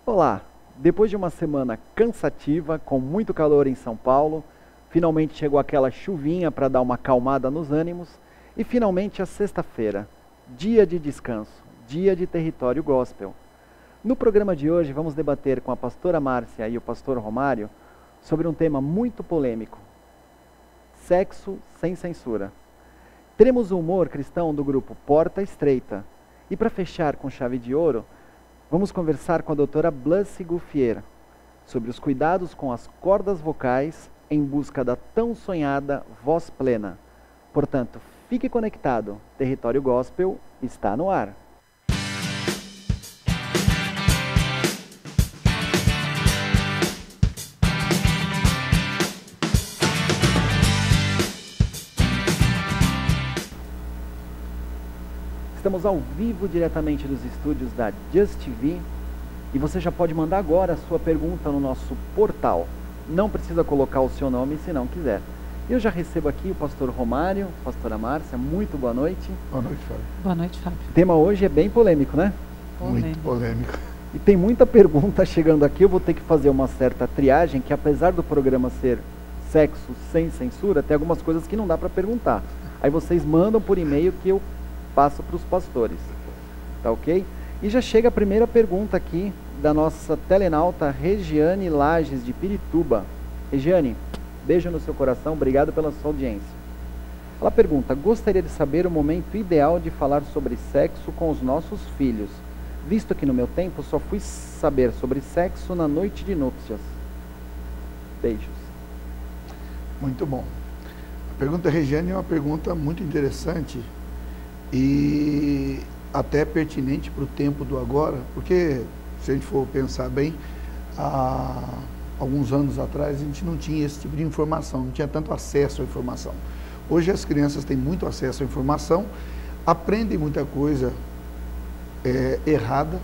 Olá! Depois de uma semana cansativa, com muito calor em São Paulo, finalmente chegou aquela chuvinha para dar uma acalmada nos ânimos e finalmente a sexta-feira, dia de descanso, dia de território gospel. No programa de hoje vamos debater com a pastora Márcia e o pastor Romário sobre um tema muito polêmico: sexo sem censura. Teremos o humor cristão do grupo Porta Estreita e para fechar com chave de ouro, vamos conversar com a doutora Blassi Guffier sobre os cuidados com as cordas vocais em busca da tão sonhada voz plena. Portanto, fique conectado, Território Gospel está no ar. Estamos ao vivo diretamente dos estúdios da Just TV e você já pode mandar agora a sua pergunta no nosso portal. Não precisa colocar o seu nome se não quiser. Eu já recebo aqui o pastor Romário, pastora Márcia, muito boa noite. Boa noite, Fábio. Boa noite, Fábio. O tema hoje é bem polêmico, né? Muito polêmico. E tem muita pergunta chegando aqui, eu vou ter que fazer uma certa triagem, que apesar do programa ser sexo sem censura, tem algumas coisas que não dá para perguntar. Aí vocês mandam por e-mail que eu passo para os pastores, tá ok? E já chega a primeira pergunta aqui da nossa telenauta Regiane Lages de Pirituba. Regiane, beijo no seu coração, obrigado pela sua audiência. Ela pergunta: gostaria de saber o momento ideal de falar sobre sexo com os nossos filhos, visto que no meu tempo só fui saber sobre sexo na noite de núpcias. Beijos. Muito bom. A pergunta da Regiane é uma pergunta muito interessante e até pertinente para o tempo do agora, porque se a gente for pensar bem, há alguns anos atrás a gente não tinha esse tipo de informação, não tinha tanto acesso à informação. Hoje as crianças têm muito acesso à informação, aprendem muita coisa errada,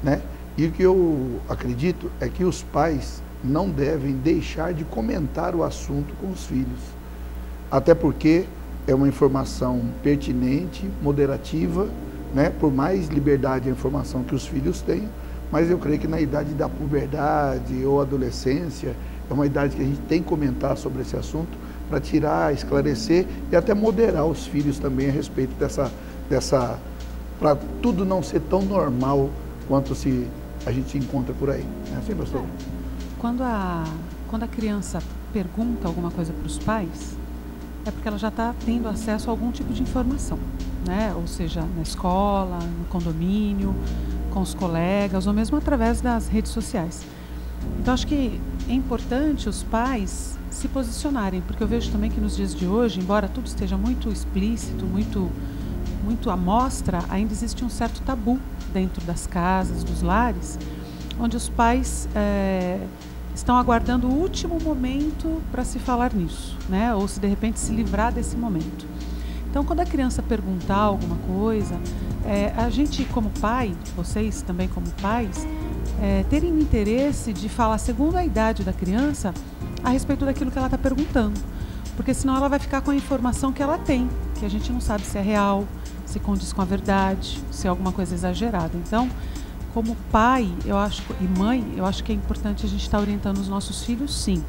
né? E o que eu acredito é que os pais não devem deixar de comentar o assunto com os filhos, até porque é uma informação pertinente, moderativa, né? Por mais liberdade de informação que os filhos tenham, mas eu creio que na idade da puberdade ou adolescência, é uma idade que a gente tem que comentar sobre esse assunto para tirar, esclarecer e até moderar os filhos também a respeito dessa para tudo não ser tão normal quanto a gente encontra por aí. É assim, pastor? Quando a criança pergunta alguma coisa para os pais, é porque ela já está tendo acesso a algum tipo de informação, né? Ou seja, na escola, no condomínio, com os colegas, ou mesmo através das redes sociais. Então, acho que é importante os pais se posicionarem, porque eu vejo também que nos dias de hoje, embora tudo esteja muito explícito, muito à mostra, ainda existe um certo tabu dentro das casas, dos lares, onde os pais estão aguardando o último momento para se falar nisso, né? Ou se de repente se livrar desse momento. Então, quando a criança perguntar alguma coisa, a gente como pai, vocês também como pais, terem interesse de falar segundo a idade da criança a respeito daquilo que ela está perguntando, porque senão ela vai ficar com a informação que ela tem, que a gente não sabe se é real, se condiz com a verdade, se é alguma coisa exagerada. Então, como pai, eu acho, e mãe, eu acho que é importante a gente estar orientando os nossos filhos, sim.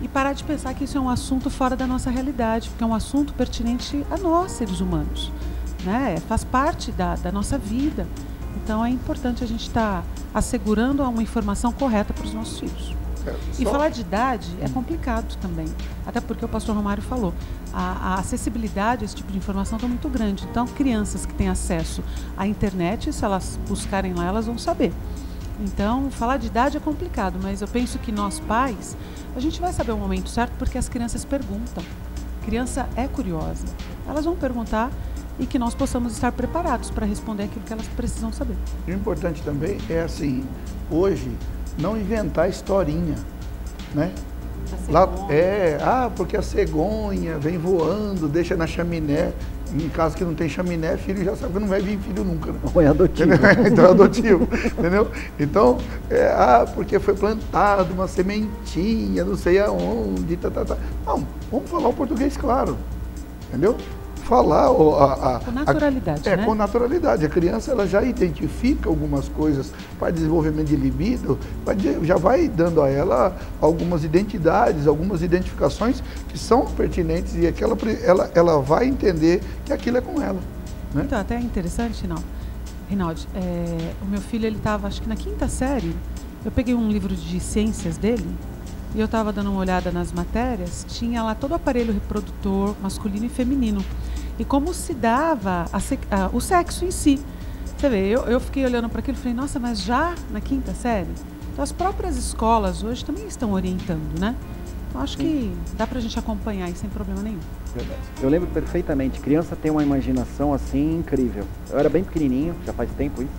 E parar de pensar que isso é um assunto fora da nossa realidade, porque é um assunto pertinente a nós, seres humanos, né? Faz parte da nossa vida. Então é importante a gente estar assegurando uma informação correta para os nossos filhos. E falar de idade é complicado também, até porque o pastor Romário falou, a acessibilidade a esse tipo de informação está muito grande. Então, crianças que têm acesso à internet, se elas buscarem lá, elas vão saber. Então, falar de idade é complicado, mas eu penso que nós pais, a gente vai saber o momento certo porque as crianças perguntam. A criança é curiosa, elas vão perguntar e que nós possamos estar preparados para responder aquilo que elas precisam saber. E o importante também é assim, hoje, não inventar historinha, né? Lá, porque a cegonha vem voando, deixa na chaminé. Em casa que não tem chaminé, filho já sabe que não vai vir filho nunca, né? Ou é adotivo. Então é adotivo, entendeu? Então, porque foi plantado uma sementinha, não sei aonde, Não, vamos falar o português claro, entendeu? falar com naturalidade, né? Com naturalidade. A criança ela já identifica algumas coisas para desenvolvimento de libido, já vai dando a ela algumas identidades, algumas identificações que são pertinentes e ela vai entender que aquilo é com ela. Né? Então, até é interessante, Rinaldi, o meu filho, ele estava, acho que na 5ª série, eu peguei um livro de ciências dele, e eu estava dando uma olhada nas matérias, tinha lá todo o aparelho reprodutor masculino e feminino. E como se dava o sexo em si. Você vê, eu fiquei olhando para aquilo e falei, nossa, mas já na 5ª série? Então as próprias escolas hoje também estão orientando, né? Então acho que dá para a gente acompanhar isso sem problema nenhum. Verdade. Eu lembro perfeitamente, criança tem uma imaginação assim incrível. Eu era bem pequenininho, já faz tempo isso,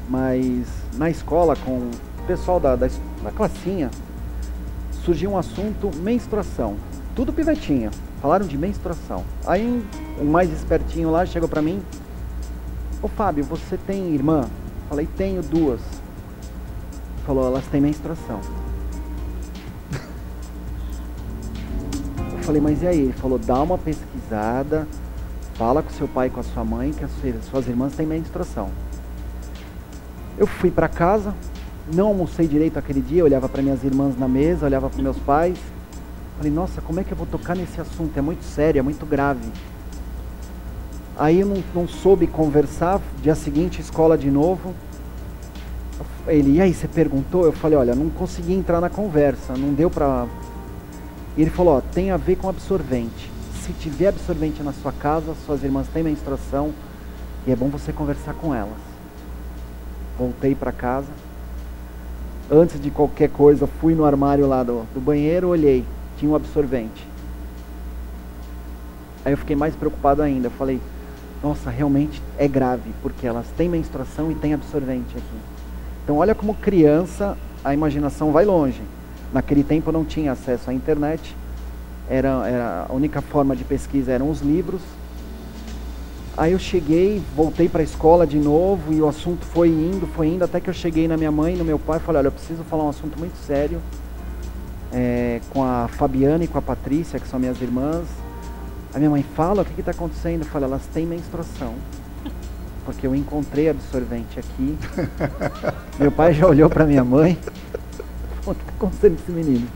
mas na escola com o pessoal da classinha, surgiu um assunto menstruação. Tudo pivetinha. Falaram de menstruação. Aí um mais espertinho lá chegou pra mim. Ô Fábio, você tem irmã? Falei, tenho 2. Falou, elas têm menstruação. Eu falei, mas e aí? Ele falou, dá uma pesquisada, fala com seu pai e com a sua mãe que as suas irmãs têm menstruação. Eu fui pra casa, não almocei direito aquele dia, eu olhava para minhas irmãs na mesa, olhava para meus pais. Falei, nossa, como é que eu vou tocar nesse assunto? É muito sério, é muito grave. Aí eu não soube conversar, dia seguinte, escola de novo. Ele, e aí, você perguntou? Eu falei, olha, não consegui entrar na conversa, não deu pra... E ele falou, ó, tem a ver com absorvente. Se tiver absorvente na sua casa, suas irmãs têm menstruação, e é bom você conversar com elas. Voltei para casa. Antes de qualquer coisa, fui no armário lá do banheiro, olhei, tinha um absorvente. Aí eu fiquei mais preocupado ainda, eu falei, nossa, realmente é grave, porque elas têm menstruação e têm absorvente aqui. Então olha como criança, a imaginação vai longe. Naquele tempo eu não tinha acesso à internet, a única forma de pesquisa eram os livros. Aí eu cheguei, voltei para a escola de novo e o assunto foi indo, até que eu cheguei na minha mãe e no meu pai e falei, olha, eu preciso falar um assunto muito sério com a Fabiana e com a Patrícia, que são minhas irmãs. A minha mãe fala, o que está acontecendo? Eu falo, elas têm menstruação, porque eu encontrei absorvente aqui. Meu pai já olhou para minha mãe, o que está acontecendo com esse menino?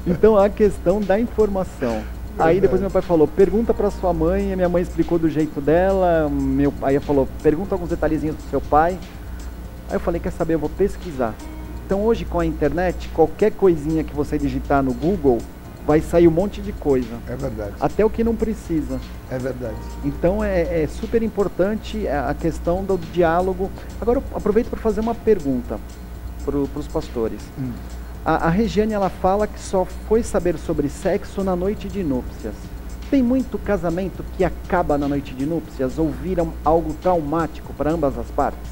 Então a questão da informação. Aí depois meu pai falou, pergunta para sua mãe, e a minha mãe explicou do jeito dela, meu pai falou, pergunta alguns detalhezinhos do seu pai. Aí eu falei, quer saber, eu vou pesquisar. Então hoje com a internet, qualquer coisinha que você digitar no Google, vai sair um monte de coisa. É verdade. Até o que não precisa. É verdade. Então é super importante a questão do diálogo. Agora eu aproveito para fazer uma pergunta para os pastores. A Regiane, ela fala que só foi saber sobre sexo na noite de núpcias. Tem muito casamento que acaba na noite de núpcias ou viram algo traumático para ambas as partes?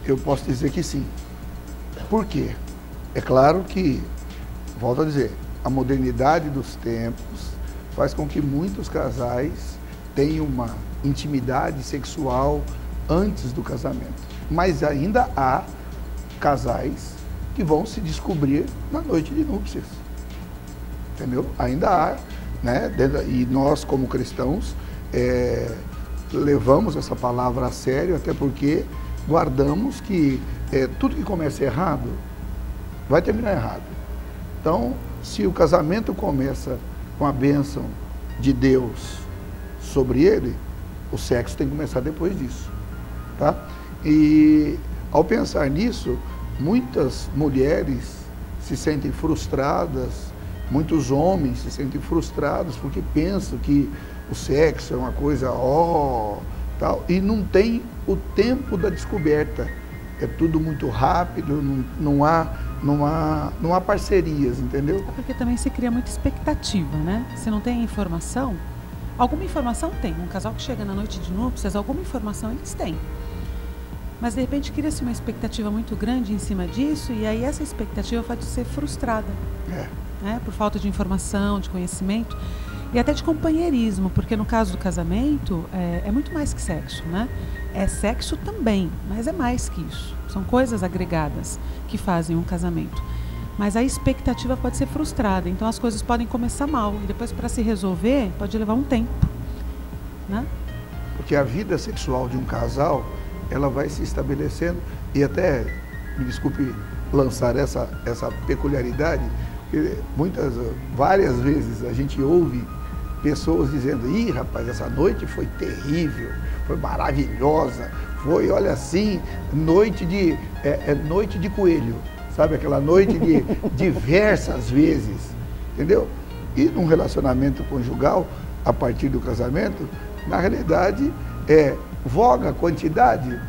Eu posso dizer que sim. Por quê? É claro que, volto a dizer, a modernidade dos tempos faz com que muitos casais tenham uma intimidade sexual antes do casamento. Mas ainda há casais que vão se descobrir na noite de núpcias. Entendeu? Ainda há, né? E nós, como cristãos, levamos essa palavra a sério, até porque guardamos que tudo que começa errado vai terminar errado. Então, se o casamento começa com a bênção de Deus sobre ele, o sexo tem que começar depois disso, tá? E ao pensar nisso, muitas mulheres se sentem frustradas, muitos homens se sentem frustrados porque pensam que o sexo é uma coisa tal, e não tem o tempo da descoberta. É tudo muito rápido, não há parcerias, entendeu? É porque também se cria muita expectativa, né? Se não tem informação, alguma informação tem. Um casal que chega na noite de núpcias, alguma informação eles têm. Mas de repente cria-se uma expectativa muito grande em cima disso, e aí essa expectativa pode ser frustrada. Né? Por falta de informação, de conhecimento e até de companheirismo, porque no caso do casamento é muito mais que sexo, né? É sexo também, mas é mais que isso. São coisas agregadas que fazem um casamento. mas a expectativa pode ser frustrada. Então as coisas podem começar mal e depois, para se resolver, pode levar um tempo, né? Porque a vida sexual de um casal, ela vai se estabelecendo, e até, me desculpe lançar essa peculiaridade, porque várias vezes a gente ouve pessoas dizendo: ih, rapaz, essa noite foi terrível, foi maravilhosa, foi, olha assim, noite de coelho, sabe? Aquela noite de diversas vezes, entendeu? E num relacionamento conjugal, a partir do casamento, na realidade, voga a quantidade,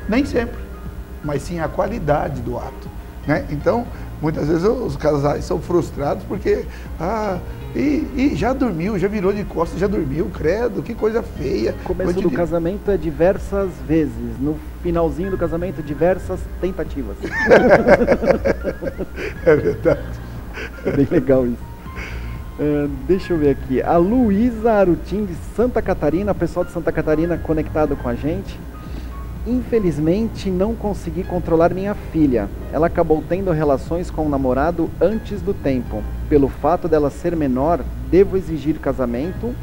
nem sempre, mas sim a qualidade do ato, né? Então, muitas vezes os casais são frustrados porque, já dormiu, já virou de costas, já dormiu, credo, que coisa feia. O começo do casamento é diversas vezes, no finalzinho do casamento, diversas tentativas. É verdade. É bem legal isso. Deixa eu ver aqui, a Luísa Arutim de Santa Catarina, pessoal de Santa Catarina conectado com a gente. Infelizmente não consegui controlar minha filha. Ela acabou tendo relações com o namorado antes do tempo. Pelo fato dela ser menor, devo exigir casamento,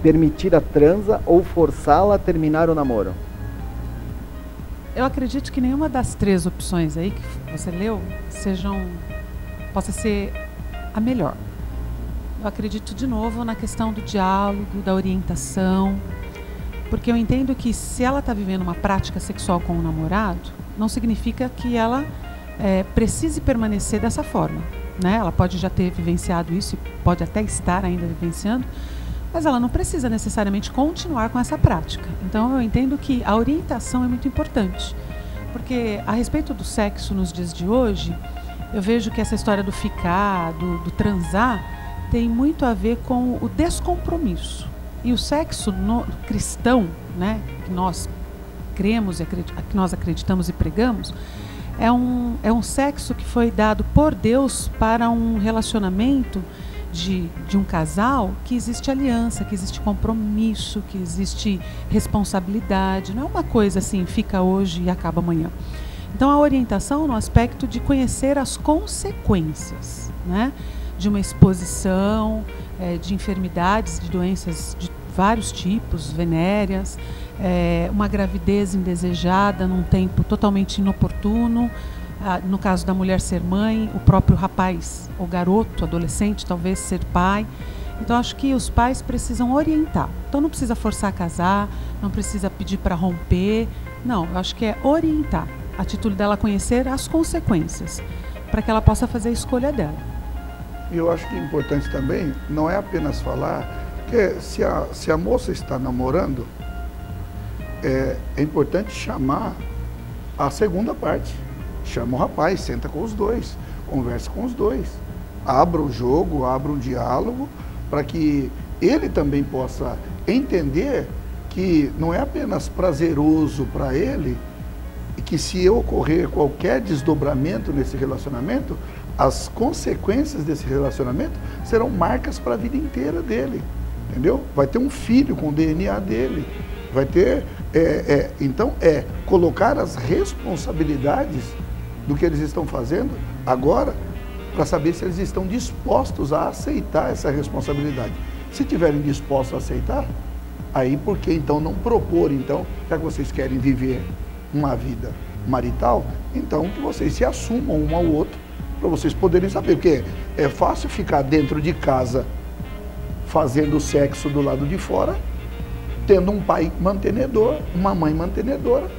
permitir a transa ou forçá-la a terminar o namoro? Eu acredito que nenhuma das 3 opções aí que você leu possa ser a melhor. Eu acredito de novo na questão do diálogo, da orientação, porque eu entendo que se ela está vivendo uma prática sexual com o namorado, não significa que ela precise permanecer dessa forma, né? Ela pode já ter vivenciado isso, pode até estar ainda vivenciando, mas ela não precisa necessariamente continuar com essa prática. Então eu entendo que a orientação é muito importante, porque a respeito do sexo nos dias de hoje, eu vejo que essa história do ficar, do transar, tem muito a ver com o descompromisso. E o sexo cristão, né, que nós cremos, que nós acreditamos e pregamos, é um sexo que foi dado por Deus para um relacionamento de um casal que existe aliança, que existe compromisso, que existe responsabilidade. Não é uma coisa assim, fica hoje e acaba amanhã. Então a orientação no aspecto de conhecer as consequências, né, de uma exposição, de enfermidades, de doenças de vários tipos, venéreas, uma gravidez indesejada num tempo totalmente inoportuno, no caso da mulher ser mãe, o próprio rapaz, ou garoto, adolescente, talvez ser pai. Então acho que os pais precisam orientar. Então não precisa forçar a casar, não precisa pedir para romper, não, eu acho que é orientar, a título dela conhecer as consequências, para que ela possa fazer a escolha dela. E eu acho que é importante também, não é apenas falar, que se a moça está namorando, é importante chamar a segunda parte. Chama o rapaz, senta com os dois, conversa com os dois. Abra o jogo, abra um diálogo, para que ele também possa entender que não é apenas prazeroso para ele, e que se ocorrer qualquer desdobramento nesse relacionamento, as consequências desse relacionamento serão marcas para a vida inteira dele, entendeu? Vai ter um filho com o DNA dele, vai ter... Então, colocar as responsabilidades do que eles estão fazendo agora, para saber se eles estão dispostos a aceitar essa responsabilidade. Se estiverem dispostos a aceitar, aí por que então não propor, então, já que vocês querem viver uma vida marital, então que vocês se assumam um ao outro, para vocês poderem saber, porque é fácil ficar dentro de casa fazendo sexo do lado de fora, tendo um pai mantenedor, uma mãe mantenedora,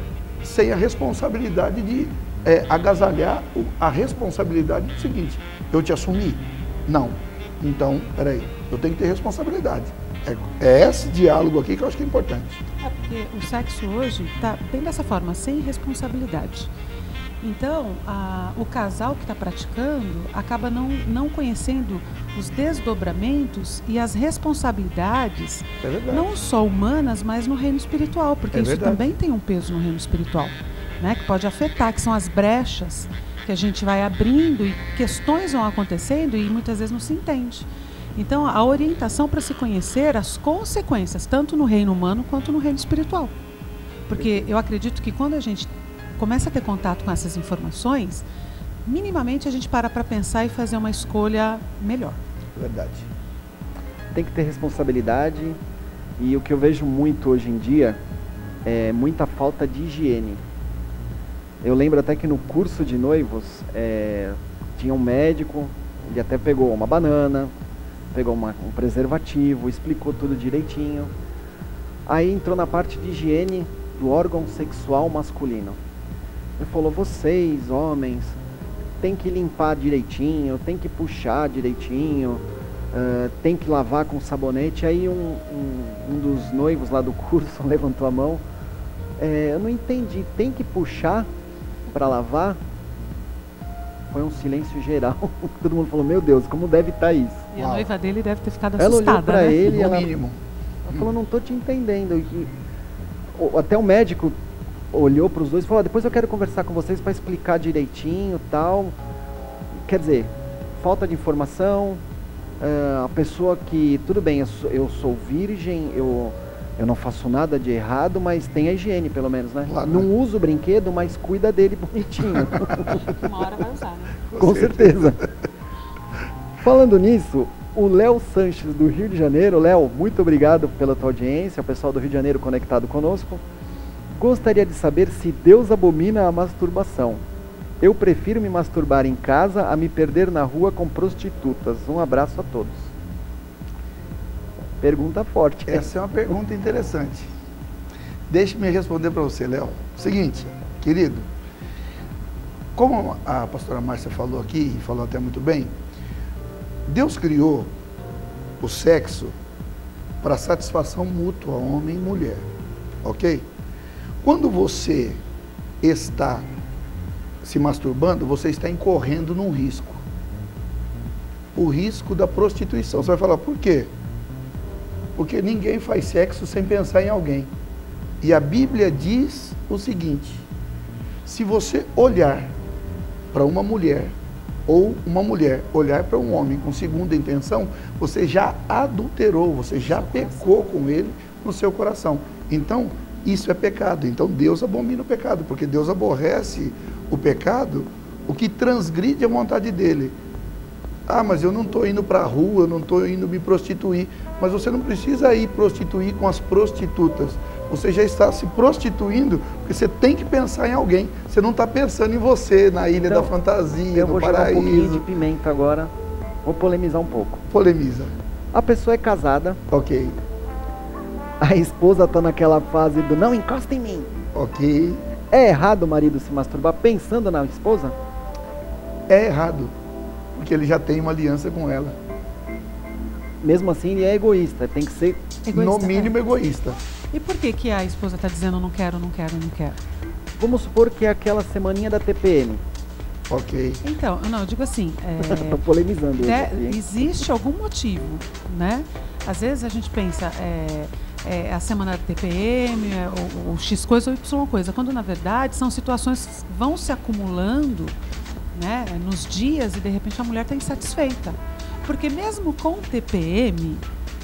sem a responsabilidade de agasalhar a responsabilidade do seguinte: eu te assumi? Não. Então, peraí, eu tenho que ter responsabilidade. É esse diálogo aqui que eu acho que é importante. Porque o sexo hoje está bem dessa forma, sem responsabilidade. Então, o casal que está praticando acaba não conhecendo os desdobramentos e as responsabilidades, não só humanas, mas no reino espiritual, porque isso também tem um peso no reino espiritual, né, que pode afetar, que são as brechas que a gente vai abrindo e questões vão acontecendo e muitas vezes não se entende. Então, a orientação para se conhecer as consequências, tanto no reino humano quanto no reino espiritual. Porque eu acredito que quando a gente começa a ter contato com essas informações, minimamente a gente para pensar e fazer uma escolha melhor. Verdade. Tem que ter responsabilidade, e o que eu vejo muito hoje em dia é muita falta de higiene. Eu lembro até que no curso de noivos tinha um médico, ele até pegou uma banana, pegou um preservativo, explicou tudo direitinho. Aí entrou na parte de higiene do órgão sexual masculino. Ele falou, vocês, homens, tem que limpar direitinho, tem que puxar direitinho, tem que lavar com sabonete. Aí um dos noivos lá do curso levantou a mão. Eu não entendi, tem que puxar para lavar? Foi um silêncio geral. Todo mundo falou, meu Deus, como deve estar isso? E a noiva dele deve ter ficado ela assustada, olhou para né? ele, No mínimo. Ela falou, não estou te entendendo. Até o médico olhou para os dois e falou, depois eu quero conversar com vocês para explicar direitinho, tal. Quer dizer, falta de informação, a pessoa que, tudo bem, eu sou virgem, eu não faço nada de errado, mas tem a higiene pelo menos, né? Claro, não né? usa o brinquedo, mas cuida dele bonitinho. Uma hora vai usar, né? Com certeza. Falando nisso, o Léo Sanches do Rio de Janeiro. Léo, muito obrigado pela tua audiência, o pessoal do Rio de Janeiro conectado conosco. Gostaria de saber se Deus abomina a masturbação. Eu prefiro me masturbar em casa a me perder na rua com prostitutas. Um abraço a todos. Pergunta forte. Essa é uma pergunta interessante. Deixe-me responder para você, Léo. Seguinte, querido, como a pastora Márcia falou aqui, e falou até muito bem, Deus criou o sexo para satisfação mútua, homem e mulher, ok? Quando você está se masturbando, você está incorrendo num risco. O risco da prostituição. Você vai falar, por quê? Porque ninguém faz sexo sem pensar em alguém. E a Bíblia diz o seguinte, se você olhar para uma mulher, ou uma mulher olhar para um homem com segunda intenção, você já adulterou, você já pecou com ele no seu coração. Então, isso é pecado. Então, Deus abomina o pecado, porque Deus aborrece o pecado, o que transgride a vontade dele. Ah, mas eu não estou indo para a rua, eu não estou indo me prostituir. Mas você não precisa ir prostituir com as prostitutas. Você já está se prostituindo, porque você tem que pensar em alguém. Você não está pensando em você, na ilha da fantasia, no paraíso. Eu vou jogar um pouquinho de pimenta agora. Vou polemizar um pouco. Polemiza. A pessoa é casada. Ok. A esposa está naquela fase do não encosta em mim. Ok. É errado o marido se masturbar pensando na esposa? É errado, porque ele já tem uma aliança com ela. Mesmo assim, ele é egoísta, tem que ser, egoísta, no mínimo, egoísta. E por que a esposa está dizendo não quero, não quero, não quero? Vamos supor que é aquela semaninha da TPM. Ok. Então, não, eu digo assim... Estou polemizando. Existe algum motivo, né? Às vezes a gente pensa... a semana da TPM, ou X coisa ou Y coisa, quando na verdade são situações que vão se acumulando, né, nos dias, e de repente a mulher está insatisfeita. Porque mesmo com TPM,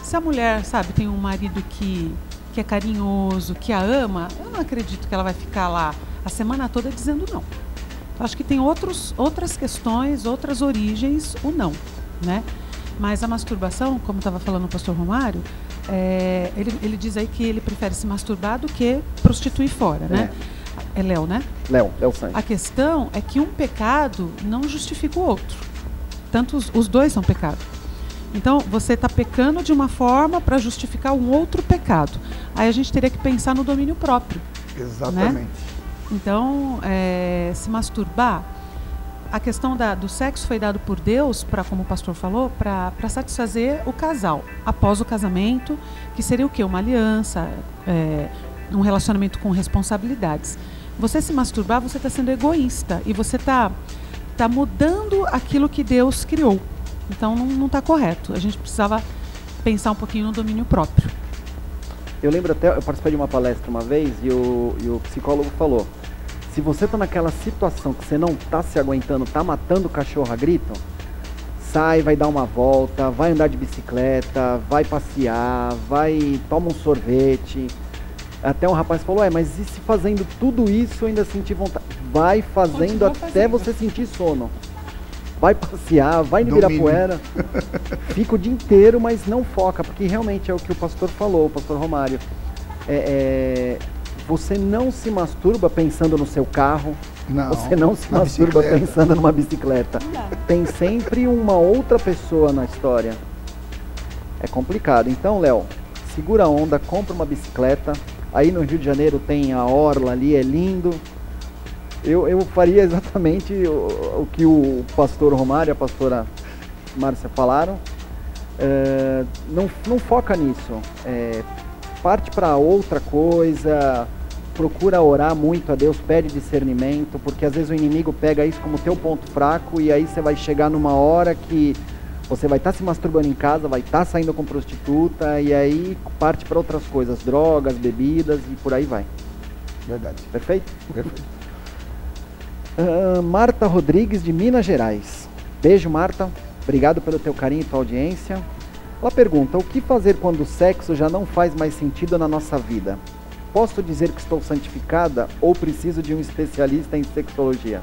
se a mulher, sabe, tem um marido que é carinhoso, que a ama, eu não acredito que ela vai ficar lá a semana toda dizendo não. Eu acho que tem outras questões, outras origens, o não, né? Mas a masturbação, como estava falando o pastor Romário, ele diz aí que ele prefere se masturbar do que prostituir fora, né? É Léo, né? Léo Santos. A questão é que um pecado não justifica o outro. Tanto os dois são pecado. Então, você está pecando de uma forma para justificar um outro pecado. Aí a gente teria que pensar no domínio próprio. Exatamente. Né? Então, se masturbar, a questão do sexo foi dado por Deus, como o pastor falou, para satisfazer o casal após o casamento, que seria o quê? Uma aliança, um relacionamento com responsabilidades. Você se masturbar, você está sendo egoísta e você está mudando aquilo que Deus criou. Então não está correto. A gente precisava pensar um pouquinho no domínio próprio. Eu lembro até, eu participei de uma palestra uma vez e o psicólogo falou: se você está naquela situação que você não está se aguentando, está matando o cachorro a grito, sai, vai dar uma volta, vai andar de bicicleta, vai passear, toma um sorvete. Até um rapaz falou, mas e se fazendo tudo isso eu ainda sentir vontade? Vai fazendo até você sentir sono. Vai passear, vai no Ibirapuera, fica o dia inteiro, mas não foca, porque realmente é o que o pastor falou, o pastor Romário. Você não se masturba pensando no seu carro, você não se masturba pensando numa bicicleta. Tem sempre uma outra pessoa na história. É complicado. Então, Léo, segura a onda, compra uma bicicleta. Aí no Rio de Janeiro tem a orla ali, é lindo. Eu faria exatamente o que o pastor Romário e a pastora Márcia falaram. Não foca nisso. Parte para outra coisa, procura orar muito a Deus, pede discernimento, porque às vezes o inimigo pega isso como teu ponto fraco e aí você vai chegar numa hora que você vai estar se masturbando em casa, vai estar saindo com prostituta e aí parte para outras coisas, drogas, bebidas e por aí vai. Verdade. Perfeito? Perfeito. Marta Rodrigues, de Minas Gerais. Beijo, Marta. Obrigado pelo teu carinho e tua audiência. Ela pergunta, o que fazer quando o sexo já não faz mais sentido na nossa vida? Posso dizer que estou santificada ou preciso de um especialista em sexologia?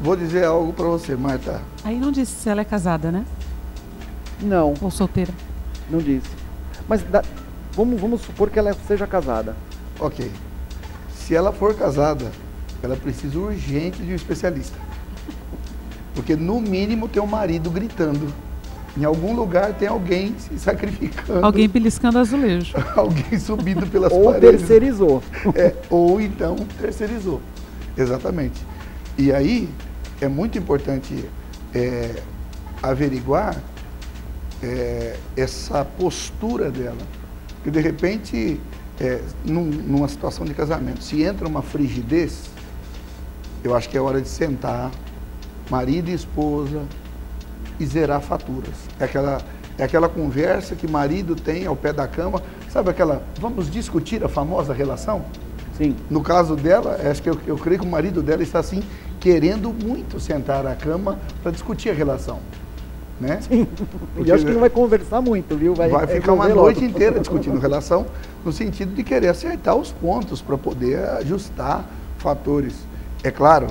Vou dizer algo para você, Marta. Aí não disse se ela é casada, né? Não. Ou solteira? Não disse. Mas vamos supor que ela seja casada. Ok. Se ela for casada, ela precisa urgente de um especialista. Porque no mínimo tem um marido gritando. Em algum lugar tem alguém se sacrificando. Alguém beliscando azulejo. Alguém subindo pelas ou paredes. Ou terceirizou. Ou então terceirizou. Exatamente. E aí é muito importante averiguar essa postura dela. Porque de repente, numa situação de casamento, se entra uma frigidez, eu acho que é hora de sentar, marido e esposa, e zerar faturas. É aquela conversa que marido tem ao pé da cama, sabe aquela, vamos discutir a famosa relação? Sim. No caso dela, acho que eu creio que o marido dela está assim, querendo muito sentar à cama para discutir a relação. Né? Sim. E acho que não vai conversar muito, viu? Vai ficar uma noite inteira discutindo relação, no sentido de querer acertar os pontos para poder ajustar fatores. É claro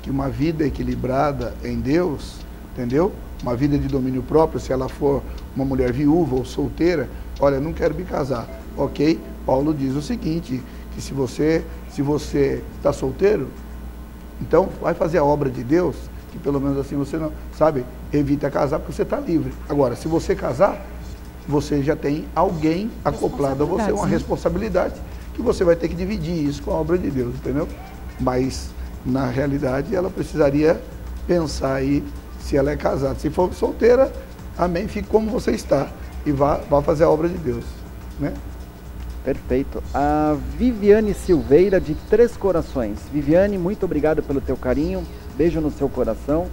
que uma vida equilibrada em Deus, entendeu? Uma vida de domínio próprio, se ela for uma mulher viúva ou solteira, olha, não quero me casar. Ok, Paulo diz o seguinte, que se você está solteiro, então vai fazer a obra de Deus, que pelo menos assim você não, sabe, evita casar porque você está livre. Agora, se você casar, você já tem alguém acoplado a você, uma responsabilidade, que você vai ter que dividir isso com a obra de Deus, entendeu? Mas, na realidade, ela precisaria pensar aí se ela é casada. Se for solteira, amém, fique como você está e vá fazer a obra de Deus, né? Perfeito. A Viviane Silveira, de Três Corações. Viviane, muito obrigado pelo teu carinho. Beijo no seu coração.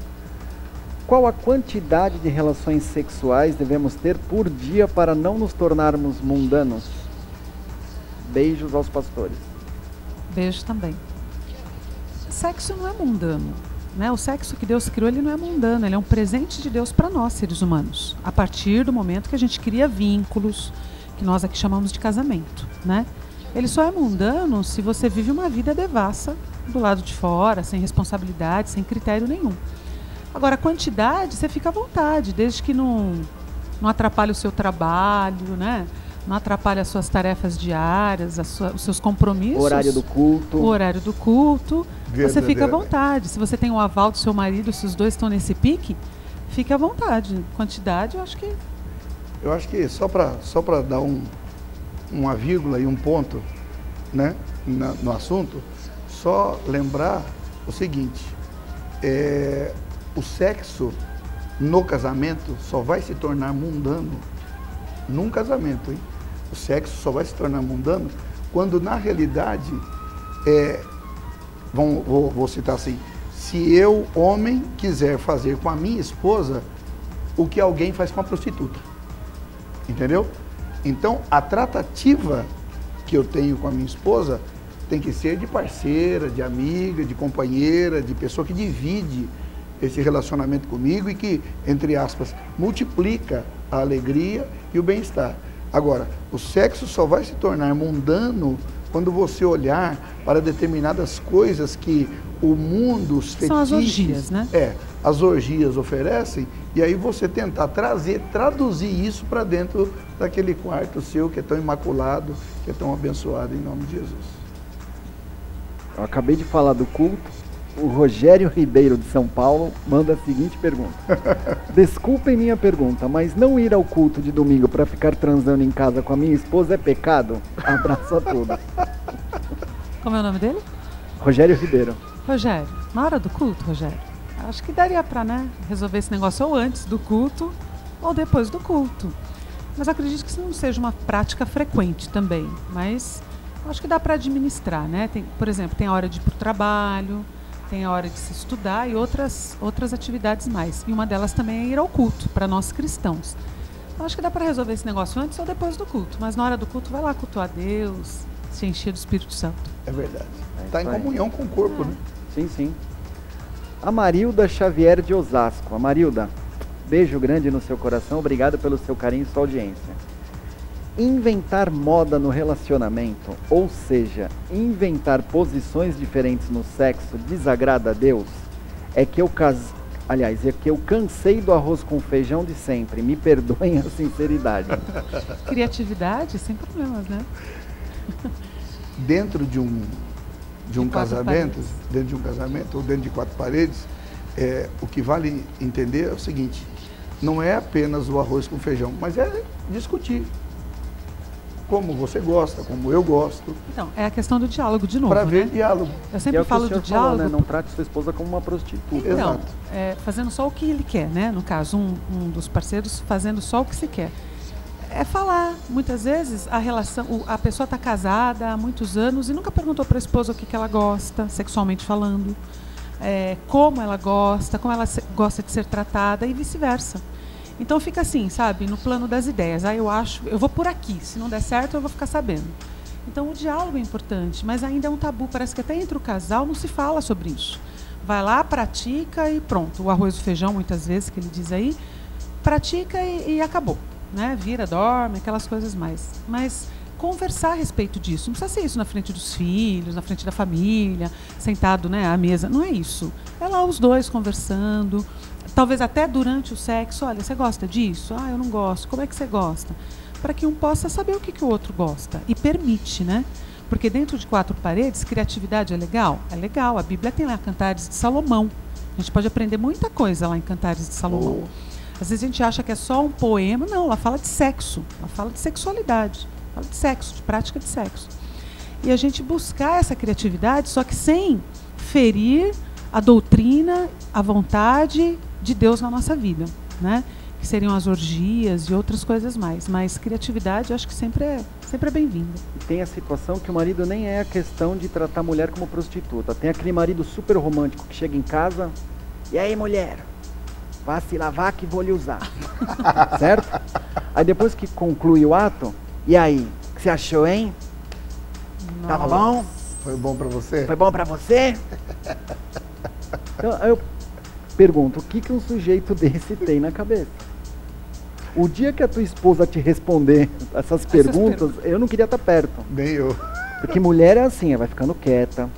Qual a quantidade de relações sexuais devemos ter por dia para não nos tornarmos mundanos? Beijos aos pastores. Beijo também. Sexo não é mundano, né? O sexo que Deus criou, ele não é mundano, ele é um presente de Deus para nós, seres humanos. A partir do momento que a gente cria vínculos, que nós aqui chamamos de casamento, né? Ele só é mundano se você vive uma vida devassa do lado de fora, sem responsabilidade, sem critério nenhum. Agora, a quantidade, você fica à vontade, desde que não atrapalhe o seu trabalho, né? Não atrapalhe as suas tarefas diárias, os seus compromissos. O horário do culto. O horário do culto. Você fica à vontade. Se você tem o aval do seu marido, se os dois estão nesse pique, fique à vontade. Quantidade, eu acho que... Eu acho que só para dar uma vírgula e um ponto, né, no assunto, só lembrar o seguinte, o sexo no casamento só vai se tornar mundano num casamento, hein? O sexo só vai se tornar mundano quando, na realidade, vou citar assim, se eu, homem, quiser fazer com a minha esposa o que alguém faz com a prostituta. Entendeu? Então, a tratativa que eu tenho com a minha esposa tem que ser de parceira, de amiga, de companheira, de pessoa que divide esse relacionamento comigo e que, entre aspas, multiplica a alegria e o bem-estar. Agora, o sexo só vai se tornar mundano quando você olhar para determinadas coisas que o mundo, os fetiches... São as orgias, né? As orgias oferecem, e aí você tentar traduzir isso para dentro daquele quarto seu que é tão imaculado, que é tão abençoado, em nome de Jesus. Eu acabei de falar do culto. O Rogério Ribeiro, de São Paulo, manda a seguinte pergunta. Desculpem minha pergunta, mas não ir ao culto de domingo para ficar transando em casa com a minha esposa é pecado? Abraço a todos. Como é o nome dele? Rogério Ribeiro. Rogério, na hora do culto, Rogério, acho que daria para, né, resolver esse negócio ou antes do culto ou depois do culto. Mas acredito que isso não seja uma prática frequente também. Mas acho que dá para administrar, né? Por exemplo, tem a hora de ir para o trabalho, tem a hora de se estudar e outras atividades mais. E uma delas também é ir ao culto, para nós cristãos. Então, acho que dá para resolver esse negócio antes ou depois do culto. Mas na hora do culto, vai lá cultuar a Deus, se encher do Espírito Santo. É verdade. Está em comunhão com o corpo, né? Sim, sim. A Marilda Xavier de Osasco. A Marilda, beijo grande no seu coração. Obrigado pelo seu carinho e sua audiência. Inventar moda no relacionamento, ou seja, inventar posições diferentes no sexo, desagrada a Deus? É que eu cansei do arroz com feijão de sempre. Me perdoem a sinceridade. Criatividade, sem problemas, né? Dentro de um casamento, ou dentro de 4 paredes, o que vale entender é o seguinte: não é apenas o arroz com feijão, mas é discutir. Como você gosta, como eu gosto. Então, é a questão do diálogo de novo, para ver né? diálogo. Eu sempre falo do diálogo. Falou, né? Não trate sua esposa como uma prostituta. Então, fazendo só o que ele quer, né? No caso, um dos parceiros fazendo só o que se quer. É falar. Muitas vezes a pessoa está casada há muitos anos e nunca perguntou para a esposa o que ela gosta, sexualmente falando, como ela gosta de ser tratada e vice-versa. Então fica assim, sabe, no plano das ideias. Eu vou por aqui, se não der certo eu vou ficar sabendo. Então o diálogo é importante, mas ainda é um tabu, parece que até entre o casal não se fala sobre isso. Vai lá, pratica e pronto. O arroz e o feijão, muitas vezes, que ele diz aí, pratica e acabou. Né? Vira, dorme, aquelas coisas mais. Mas conversar a respeito disso, não precisa ser isso na frente dos filhos, na frente da família, sentado, né, à mesa, não é isso. É lá os dois conversando. Talvez até durante o sexo, olha, você gosta disso? Ah, eu não gosto. Como é que você gosta? Para que um possa saber o que o outro gosta. E permite, né? Porque dentro de 4 paredes, criatividade é legal? É legal. A Bíblia tem lá Cantares de Salomão. A gente pode aprender muita coisa lá em Cantares de Salomão. Às vezes a gente acha que é só um poema. Não, ela fala de sexo. Ela fala de sexualidade. Fala de sexo, de prática de sexo. E a gente buscar essa criatividade, só que sem ferir a doutrina, a vontade de Deus na nossa vida, né? Que seriam as orgias e outras coisas mais. Mas criatividade, eu acho que sempre é bem-vinda. E tem a situação que o marido nem é a questão de tratar a mulher como prostituta. Tem aquele marido super romântico que chega em casa, e aí, mulher, vá se lavar que vou lhe usar. Certo? Aí depois que conclui o ato, e aí, o que você achou, hein? Nossa. Tava bom? Foi bom para você? Foi bom pra você? Então, eu pergunto, o que um sujeito desse tem na cabeça? O dia que a tua esposa te responder essas perguntas, eu não queria estar perto. Nem eu. Porque mulher é assim, vai ficando quieta.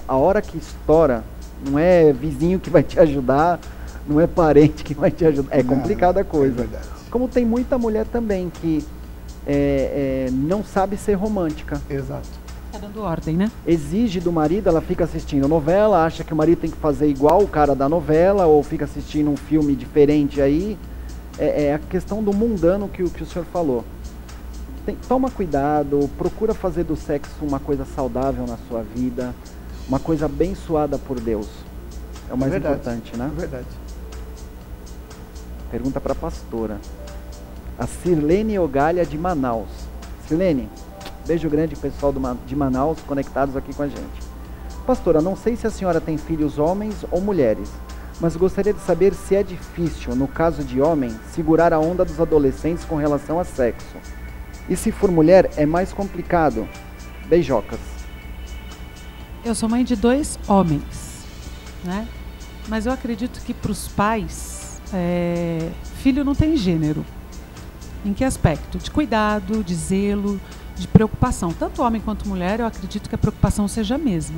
A hora que estoura, não é vizinho que vai te ajudar, não é parente que vai te ajudar. É complicada a coisa. É verdade. Como tem muita mulher também que não sabe ser romântica. Exato. Tá dando ordem, né? Exige do marido, ela fica assistindo novela, acha que o marido tem que fazer igual o cara da novela, ou fica assistindo um filme diferente aí. É a questão do mundano que o senhor falou. Toma cuidado, procura fazer do sexo uma coisa saudável na sua vida, uma coisa abençoada por Deus. É o mais importante, né? É verdade. Pergunta para a pastora. A Sirlene Ogalha de Manaus. Sirlene, beijo grande pessoal de Manaus conectados aqui com a gente. Pastora, não sei se a senhora tem filhos homens ou mulheres, mas gostaria de saber se é difícil, no caso de homem, segurar a onda dos adolescentes com relação a sexo. E se for mulher, é mais complicado. Beijocas. Eu sou mãe de 2 homens, né? Mas eu acredito que para os pais, filho não tem gênero. Em que aspecto? De cuidado, de zelo, de preocupação. Tanto homem quanto mulher, eu acredito que a preocupação seja a mesma.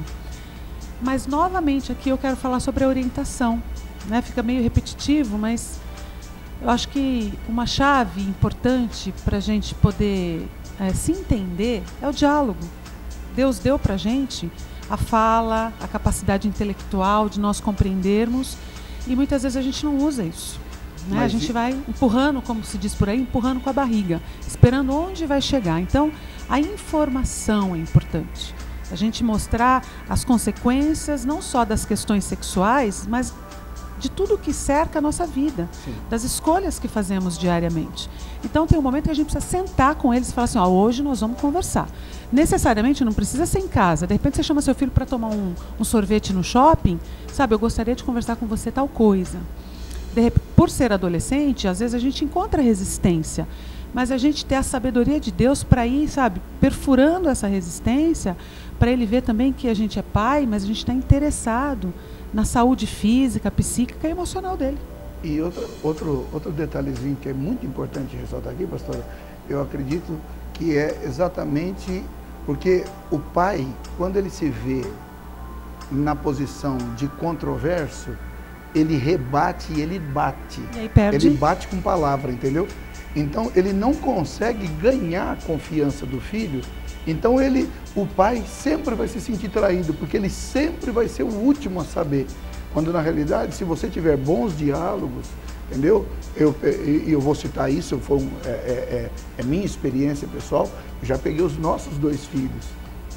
Mas, novamente, aqui eu quero falar sobre a orientação. Né? Fica meio repetitivo, mas eu acho que uma chave importante para a gente poder se entender é o diálogo. Deus deu para a gente a fala, a capacidade intelectual de nós compreendermos, e muitas vezes a gente não usa isso. Né? A gente vai empurrando, como se diz por aí, empurrando com a barriga, esperando onde vai chegar. Então, a informação é importante. A gente mostrar as consequências, não só das questões sexuais, mas de tudo que cerca a nossa vida, das escolhas que fazemos diariamente. Então, tem um momento que a gente precisa sentar com eles e falar assim, hoje nós vamos conversar. Necessariamente não precisa ser em casa. De repente você chama seu filho para tomar um sorvete no shopping, sabe, eu gostaria de conversar com você tal coisa. Por ser adolescente, às vezes a gente encontra resistência, mas a gente ter a sabedoria de Deus para ir, sabe, perfurando essa resistência, para ele ver também que a gente é pai, mas a gente está interessado na saúde física, psíquica e emocional dele. E outro detalhezinho que é muito importante ressaltar aqui, pastora, eu acredito que é exatamente porque o pai, quando ele se vê na posição de controverso, ele rebate e ele bate. E aí perde. Ele bate com palavra, entendeu? Então ele não consegue ganhar a confiança do filho. Então o pai sempre vai se sentir traído, porque ele sempre vai ser o último a saber. Quando na realidade, se você tiver bons diálogos, entendeu? Eu vou citar isso, é minha experiência pessoal. Eu já peguei os nossos 2 filhos,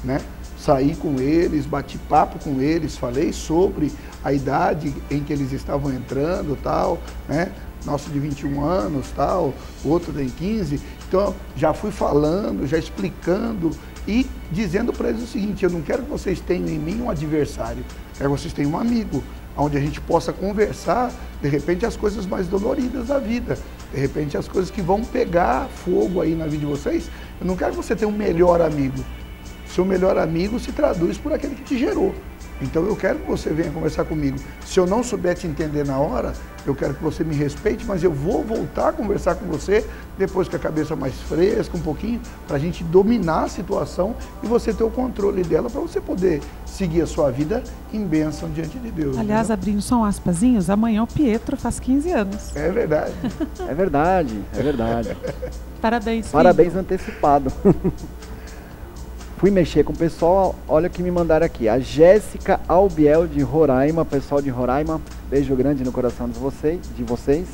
né? Saí com eles, bati papo com eles, falei sobre a idade em que eles estavam entrando, tal, né? Nosso de 21 anos, tal, o outro tem 15. Então, já fui falando, já explicando e dizendo para eles o seguinte, eu não quero que vocês tenham em mim um adversário, quero que vocês tenham um amigo, onde a gente possa conversar, de repente, as coisas mais doloridas da vida, de repente, as coisas que vão pegar fogo aí na vida de vocês. Eu não quero que você tenha um melhor amigo. Seu melhor amigo se traduz por aquele que te gerou. Então eu quero que você venha conversar comigo. Se eu não souber te entender na hora, eu quero que você me respeite, mas eu vou voltar a conversar com você depois com a cabeça mais fresca, um pouquinho, para a gente dominar a situação e você ter o controle dela para você poder seguir a sua vida em bênção diante de Deus. Aliás, né? Abrindo só um aspazinhos, amanhã o Pietro faz 15 anos. É verdade. É verdade, é verdade. Parabéns, filho. Parabéns antecipado. Fui mexer com o pessoal, olha o que me mandaram aqui. A Jéssica Albiel de Roraima, pessoal de Roraima, beijo grande no coração de vocês.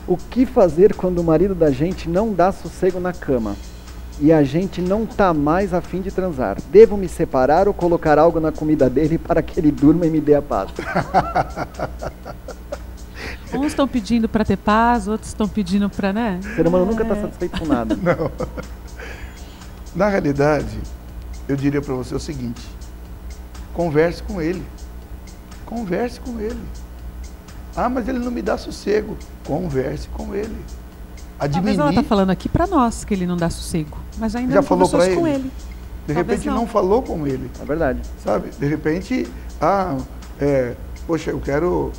O que fazer quando o marido da gente não dá sossego na cama e a gente não tá mais a fim de transar? Devo me separar ou colocar algo na comida dele para que ele durma e me dê a paz? Uns estão pedindo para ter paz, outros estão pedindo para, né? O ser humano nunca está satisfeito com nada. Não. Na realidade, eu diria para você o seguinte, converse com ele. Converse com ele. Ah, mas ele não me dá sossego. Converse com ele. Talvez ela está falando aqui para nós que ele não dá sossego, mas ainda já não falou conversou com ele. De repente não falou com ele. É verdade. Sabe? De repente, poxa, eu quero...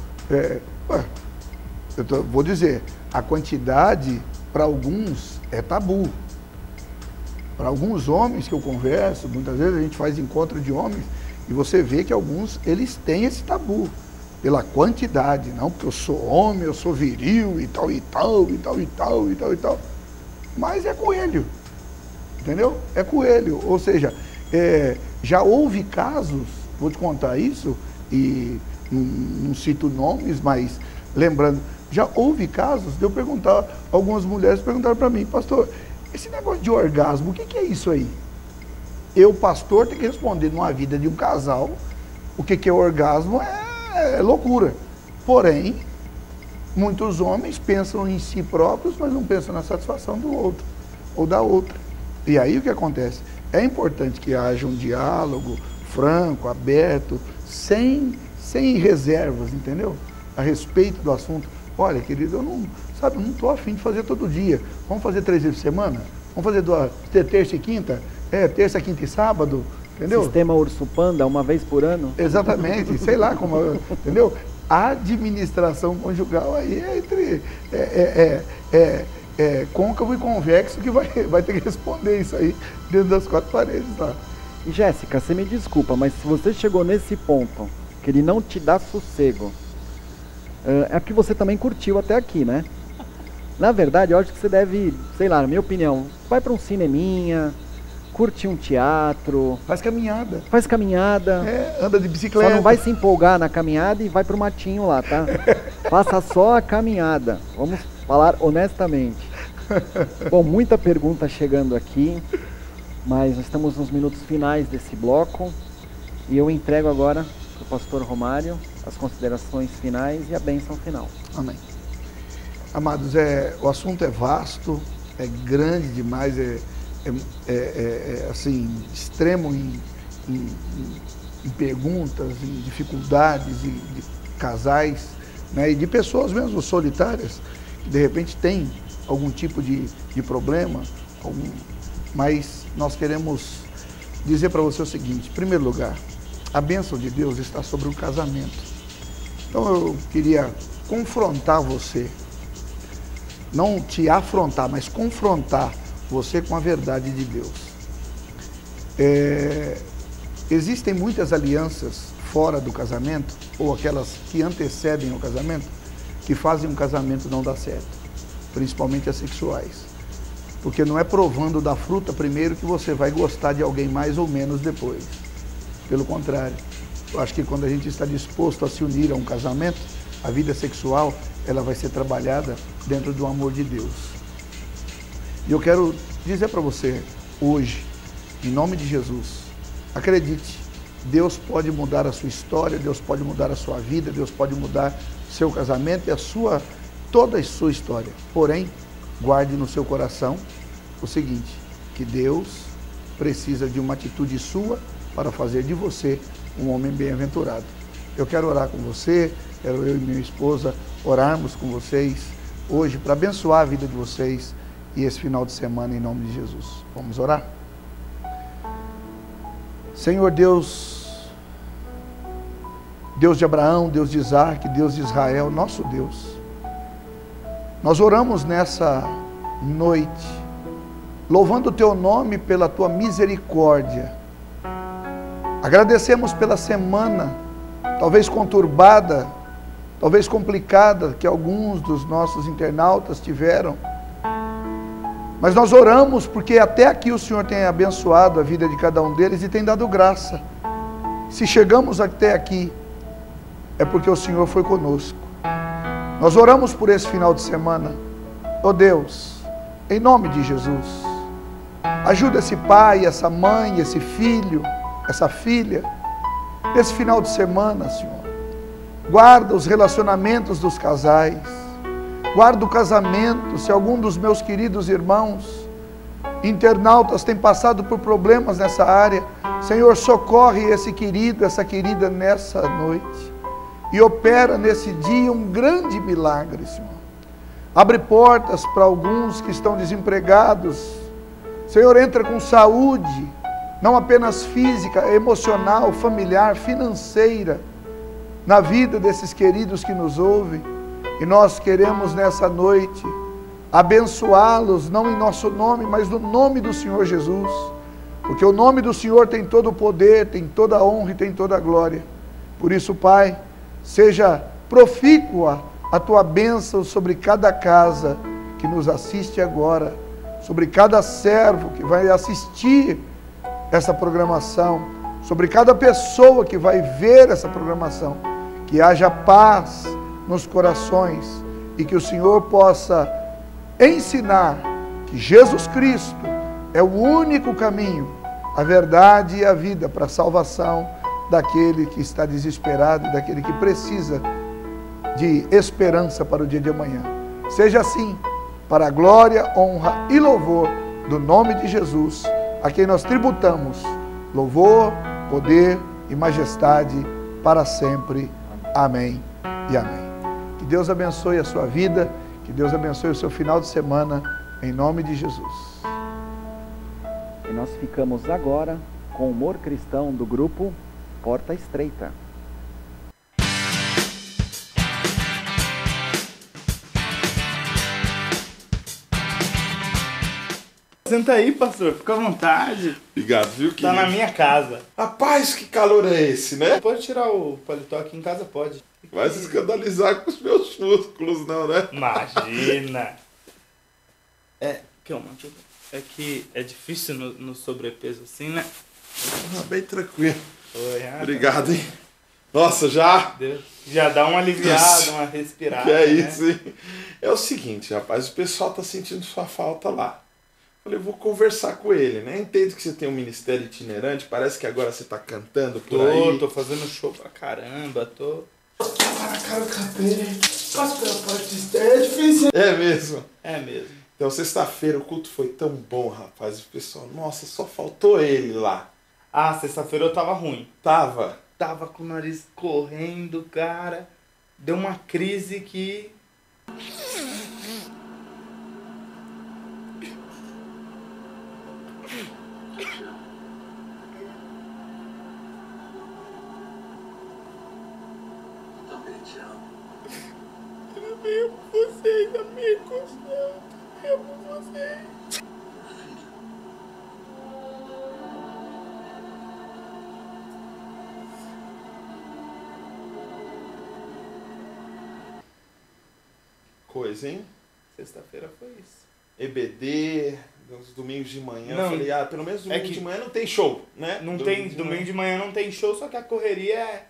vou dizer, a quantidade para alguns é tabu. Para alguns homens que eu converso, muitas vezes a gente faz encontro de homens e você vê que alguns, eles têm esse tabu pela quantidade, não porque eu sou homem, eu sou viril e tal e tal e tal e tal e tal e tal. Mas é coelho, entendeu? É coelho, ou seja, já houve casos, vou te contar isso, e não cito nomes, mas lembrando, já houve casos de eu perguntar, algumas mulheres perguntaram para mim, pastor, esse negócio de orgasmo, o que é isso aí? Eu, pastor, tenho que responder numa vida de um casal, o que é orgasmo é loucura. Porém, muitos homens pensam em si próprios, mas não pensam na satisfação do outro, ou da outra. E aí o que acontece? É importante que haja um diálogo franco, aberto, sem reservas, entendeu? A respeito do assunto. Olha, querido, eu não estou a fim de fazer todo dia. Vamos fazer 3 vezes por semana? Vamos fazer terça e quinta? Terça, quinta e sábado, entendeu? Sistema Urso Panda, uma vez por ano? Exatamente, sei lá como, entendeu? A administração conjugal aí côncavo e convexo que vai ter que responder isso aí dentro das 4 paredes lá. E Jéssica, você me desculpa, mas se você chegou nesse ponto, que ele não te dá sossego, é porque você também curtiu até aqui, né? Na verdade, eu acho que você deve, sei lá, na minha opinião, vai para um cineminha, curte um teatro. Faz caminhada. Faz caminhada. Anda de bicicleta. Só não vai se empolgar na caminhada e vai pro matinho lá, tá? Faça só a caminhada. Vamos falar honestamente. Bom, muita pergunta chegando aqui, mas nós estamos nos minutos finais desse bloco e eu entrego agora para o pastor Romário as considerações finais e a bênção final. Amém. Amados, o assunto é vasto, é grande demais, assim, extremo em perguntas, em dificuldades de casais, né, e de pessoas mesmo solitárias, que de repente têm algum tipo de problema, mas nós queremos dizer para você o seguinte: em primeiro lugar, a bênção de Deus está sobre o casamento. Então eu queria confrontar você, não te afrontar, mas confrontar você com a verdade de Deus. Existem muitas alianças fora do casamento, ou aquelas que antecedem o casamento, que fazem um casamento não dar certo, principalmente as sexuais. Porque não é provando da fruta primeiro que você vai gostar de alguém mais ou menos depois. Pelo contrário, eu acho que quando a gente está disposto a se unir a um casamento, a vida sexual, ela vai ser trabalhada dentro do amor de Deus. E eu quero dizer para você, hoje, em nome de Jesus, acredite, Deus pode mudar a sua história, Deus pode mudar a sua vida, Deus pode mudar seu casamento e toda a sua história. Porém, guarde no seu coração o seguinte, que Deus precisa de uma atitude sua para fazer de você um homem bem-aventurado. Eu quero orar com você, quero eu e minha esposa orarmos com vocês hoje para abençoar a vida de vocês e esse final de semana em nome de Jesus. Vamos orar? Senhor Deus, Deus de Abraão, Deus de Isaac, Deus de Israel, nosso Deus, nós oramos nessa noite, louvando o Teu nome pela Tua misericórdia. Agradecemos pela semana, talvez conturbada, talvez complicada, que alguns dos nossos internautas tiveram. Mas nós oramos porque até aqui o Senhor tem abençoado a vida de cada um deles e tem dado graça. Se chegamos até aqui, é porque o Senhor foi conosco. Nós oramos por esse final de semana. Ó Deus, em nome de Jesus, ajuda esse pai, essa mãe, esse filho, essa filha, esse final de semana, Senhor. Guarda os relacionamentos dos casais. Guarda o casamento. Se algum dos meus queridos irmãos internautas tem passado por problemas nessa área, Senhor, socorre esse querido, essa querida nessa noite e opera nesse dia um grande milagre, Senhor. Abre portas para alguns que estão desempregados. Senhor, entra com saúde, não apenas física, emocional, familiar, financeira, na vida desses queridos que nos ouvem. E nós queremos nessa noite abençoá-los, não em nosso nome, mas no nome do Senhor Jesus. Porque o nome do Senhor tem todo o poder, tem toda a honra e tem toda a glória. Por isso, Pai, seja profícua a Tua bênção sobre cada casa que nos assiste agora, sobre cada servo que vai assistir essa programação, sobre cada pessoa que vai ver essa programação, que haja paz nos corações e que o Senhor possa ensinar que Jesus Cristo é o único caminho, a verdade e a vida para a salvação daquele que está desesperado, daquele que precisa de esperança para o dia de amanhã. Seja assim, para a glória, honra e louvor do nome de Jesus, a quem nós tributamos louvor, poder e majestade para sempre. Amém e amém. Que Deus abençoe a sua vida, que Deus abençoe o seu final de semana, em nome de Jesus. E nós ficamos agora com o humor cristão do grupo Porta Estreita. Senta aí, pastor, fica à vontade. Obrigado, viu, querido? Tá na minha casa. Rapaz, que calor é esse, né? Pode tirar o paletó aqui em casa, pode. Vai se escandalizar com os meus músculos, não, né? Imagina. Calma, é que é difícil no sobrepeso assim, né? Ah, bem tranquilo. Oi, obrigado, hein? Nossa, já... Já dá uma aliviada, uma respirada, Que é né? isso, hein? É o seguinte, rapaz, o pessoal tá sentindo sua falta lá. Falei, eu vou conversar com ele, né? Entendo que você tem um ministério itinerante, parece que agora você tá cantando por aí. Tô fazendo show pra caramba, tô... Ah, cara, eu cantei. Passo pela parte é difícil. É mesmo? É mesmo. Então, sexta-feira o culto foi tão bom, rapaz. O pessoal, nossa, só faltou ele lá. Ah, sexta-feira eu tava ruim. Tava? Tava com o nariz correndo, cara. Deu uma crise que... Eu venho por vocês, amigos. Eu venho por vocês. Coisa, hein? Sexta-feira foi isso. EBD, nos domingos de manhã. Não, eu falei, pelo menos domingo que de manhã não tem show, né? Domingo de manhã não tem show, só que a correria é...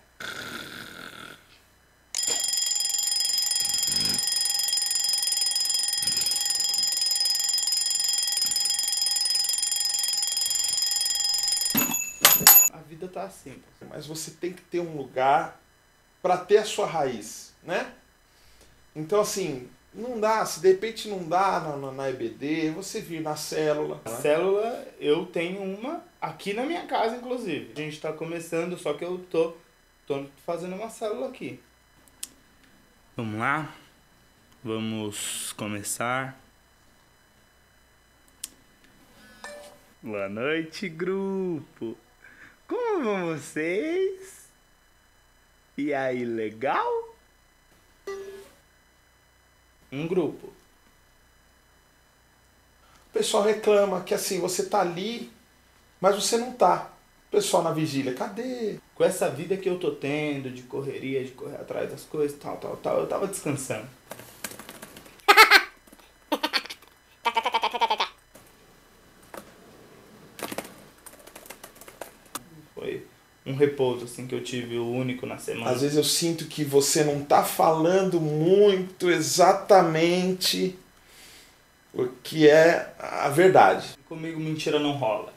A vida tá assim. Mas você tem que ter um lugar para ter a sua raiz, né? Então, assim, não dá, se de repente não dá na EBD, você vir na célula. A célula, eu tenho uma aqui na minha casa, inclusive. A gente tá começando, só que eu tô fazendo uma célula aqui. Vamos lá? Vamos começar. Boa noite, grupo. Como vão vocês? E aí, legal? Um grupo. O pessoal reclama que assim, você tá ali, mas você não tá. O pessoal na vigília, cadê? Com essa vida que eu tô tendo, de correria, de correr atrás das coisas, tal, eu tava descansando. Foi um repouso, assim, que eu tive, o único na semana. Às vezes eu sinto que você não tá falando muito exatamente o que é a verdade. Comigo mentira não rola.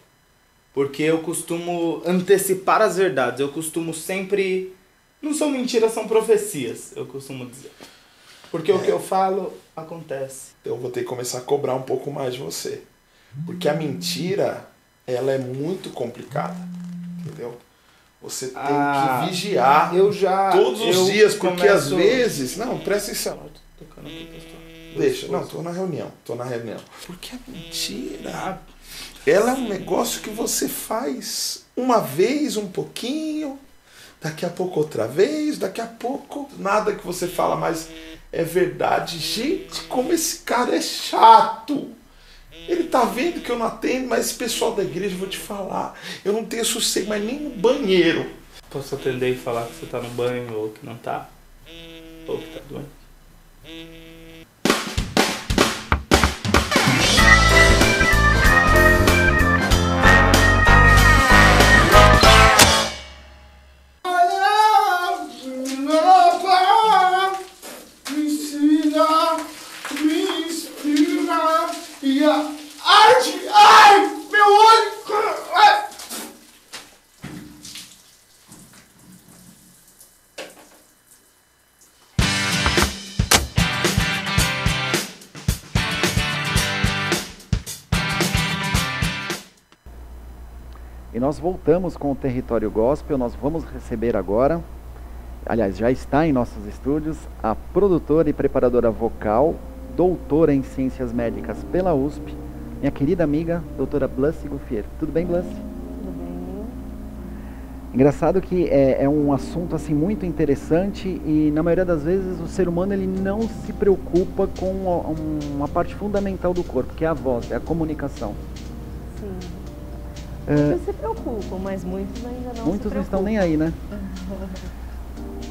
Porque eu costumo antecipar as verdades. Eu costumo sempre... Não são mentiras, são profecias, eu costumo dizer. Porque o que eu falo, acontece. Então eu vou ter que começar a cobrar um pouco mais de você. Porque a mentira, ela é muito complicada. Entendeu? Você tem que vigiar todos os dias, porque às vezes... Não, presta atenção. Tô tocando aqui, pastor. Deixa, não, tô na reunião. Porque a mentira, ela é um negócio que você faz uma vez, um pouquinho, daqui a pouco outra vez, daqui a pouco nada que você fala mais é verdade. Gente, como esse cara é chato. Ele tá vendo que eu não atendo, mas esse pessoal da igreja, eu vou te falar, eu não tenho sossego mais nem no banheiro. Posso atender e falar que você tá no banho ou que não tá? Ou que tá doente? E nós voltamos com o Território Gospel. Nós vamos receber agora, aliás, já está em nossos estúdios, a produtora e preparadora vocal, doutora em Ciências Médicas pela USP, minha querida amiga, doutora Blassi Guffier. Tudo bem, Blassi? Tudo bem. Engraçado que é um assunto assim muito interessante e na maioria das vezes o ser humano ele não se preocupa com uma parte fundamental do corpo, que é a voz, é a comunicação. Sim. Muitos se preocupam, mas muitos ainda não Muitos se não estão preocupam. nem aí, né?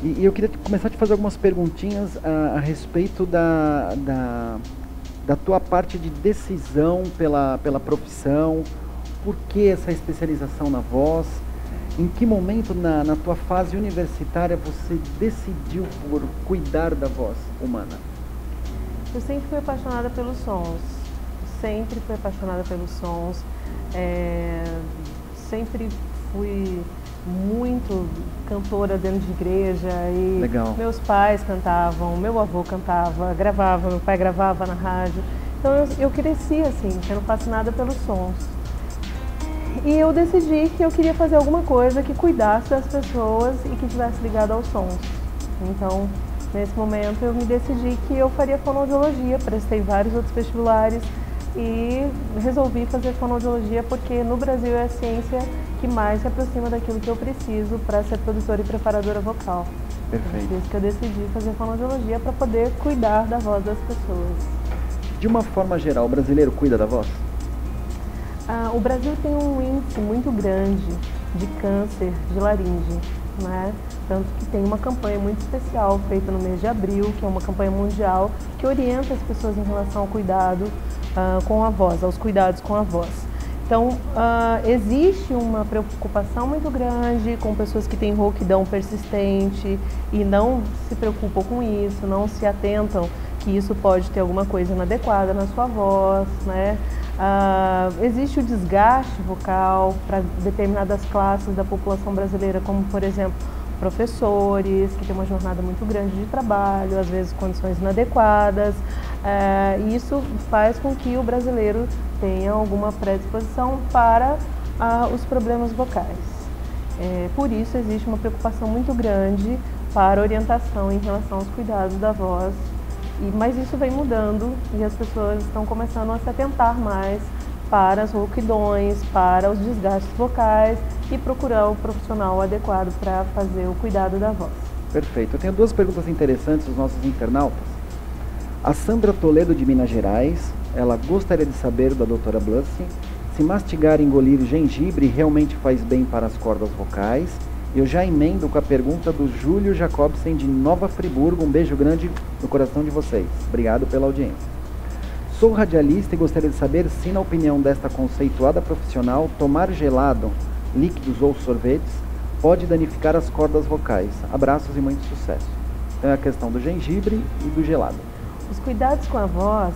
E eu queria começar a te fazer algumas perguntinhas a respeito da tua parte de decisão pela profissão. Por que essa especialização na voz? Em que momento na tua fase universitária você decidiu por cuidar da voz humana? Eu sempre fui apaixonada pelos sons. Sempre fui apaixonada pelos sons. Sempre fui muito cantora dentro de igreja e Legal. Meus pais cantavam, meu avô cantava, gravava, meu pai gravava na rádio. Então eu cresci assim, sendo fascinada pelos sons. E eu decidi que eu queria fazer alguma coisa que cuidasse das pessoas e que tivesse ligado aos sons. Então, nesse momento eu me decidi que eu faria fonoaudiologia, prestei vários outros vestibulares e resolvi fazer fonoaudiologia porque no Brasil é a ciência que mais se aproxima daquilo que eu preciso para ser produtora e preparadora vocal. Perfeito. Por isso que eu decidi fazer fonoaudiologia para poder cuidar da voz das pessoas. De uma forma geral, o brasileiro cuida da voz? O Brasil tem um índice muito grande de câncer de laringe, né? Tanto que tem uma campanha muito especial feita no mês de abril, que é uma campanha mundial que orienta as pessoas em relação ao cuidado com a voz, aos cuidados com a voz. Então, existe uma preocupação muito grande com pessoas que têm rouquidão persistente e não se preocupam com isso, não se atentam que isso pode ter alguma coisa inadequada na sua voz, né? Existe o desgaste vocal para determinadas classes da população brasileira, como, por exemplo, professores, que têm uma jornada muito grande de trabalho, às vezes condições inadequadas. E isso faz com que o brasileiro tenha alguma predisposição para os problemas vocais. Por isso existe uma preocupação muito grande para orientação em relação aos cuidados da voz. Mas isso vem mudando e as pessoas estão começando a se atentar mais para as rouquidões, para os desgastes vocais e procurar o profissional adequado para fazer o cuidado da voz. Perfeito. Eu tenho duas perguntas interessantes dos nossos internautas. A Sandra Toledo, de Minas Gerais, ela gostaria de saber da doutora Blussi se mastigar e engolir gengibre realmente faz bem para as cordas vocais. Eu já emendo com a pergunta do Júlio Jacobsen, de Nova Friburgo. Um beijo grande no coração de vocês. Obrigado pela audiência. Sou radialista e gostaria de saber se, na opinião desta conceituada profissional, tomar gelado, líquidos ou sorvetes pode danificar as cordas vocais. Abraços e muito sucesso. Então é a questão do gengibre e do gelado. Os cuidados com a voz,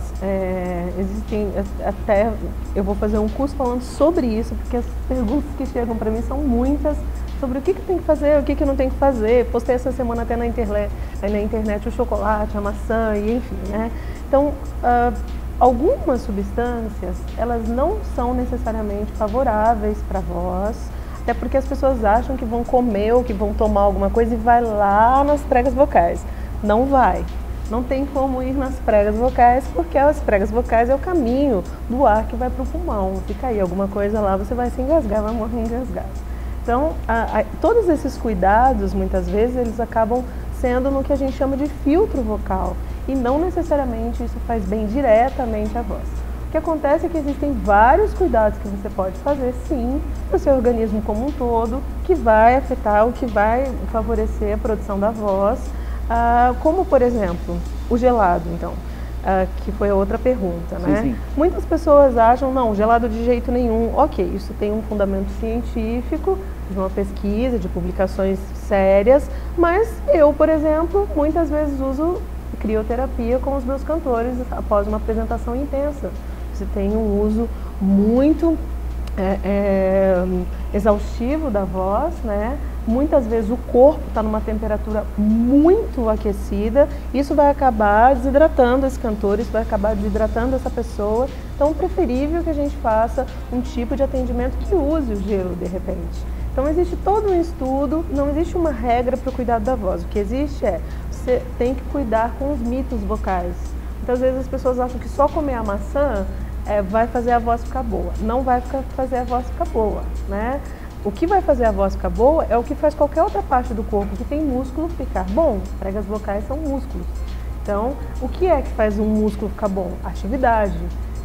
existem até, eu vou fazer um curso falando sobre isso, porque as perguntas que chegam para mim são muitas, sobre o que tem que fazer, o que não tem que fazer. Postei essa semana até na internet o chocolate, a maçã e enfim, né? Então, algumas substâncias, elas não são necessariamente favoráveis para a voz, até porque as pessoas acham que vão comer ou que vão tomar alguma coisa e vai lá nas pregas vocais. Não vai. Não tem como ir nas pregas vocais, porque as pregas vocais é o caminho do ar que vai para o pulmão. Se cair alguma coisa lá, você vai se engasgar, vai morrer engasgado. Então, todos esses cuidados, muitas vezes, eles acabam sendo no que a gente chama de filtro vocal. E não necessariamente isso faz bem diretamente à voz. O que acontece é que existem vários cuidados que você pode fazer, sim, no seu organismo como um todo, que vai afetar, o que vai favorecer a produção da voz. Como, por exemplo, o gelado, então, que foi a outra pergunta, né? Sim. Muitas pessoas acham, não, gelado de jeito nenhum. Ok, isso tem um fundamento científico, de uma pesquisa, de publicações sérias, mas eu, por exemplo, muitas vezes uso crioterapia com os meus cantores após uma apresentação intensa. Você tem um uso muito exaustivo da voz, né? Muitas vezes o corpo está numa temperatura muito aquecida, isso vai acabar desidratando esse cantor, isso vai acabar desidratando essa pessoa. Então, é preferível que a gente faça um tipo de atendimento que use o gelo de repente. Então, existe todo um estudo, não existe uma regra para o cuidado da voz. O que existe você tem que cuidar com os mitos vocais. Muitas vezes as pessoas acham que só comer a maçã vai fazer a voz ficar boa. Não vai fazer a voz ficar boa, né? O que vai fazer a voz ficar boa é o que faz qualquer outra parte do corpo que tem músculo ficar bom. Pregas vocais são músculos. Então, o que é que faz um músculo ficar bom? Atividade.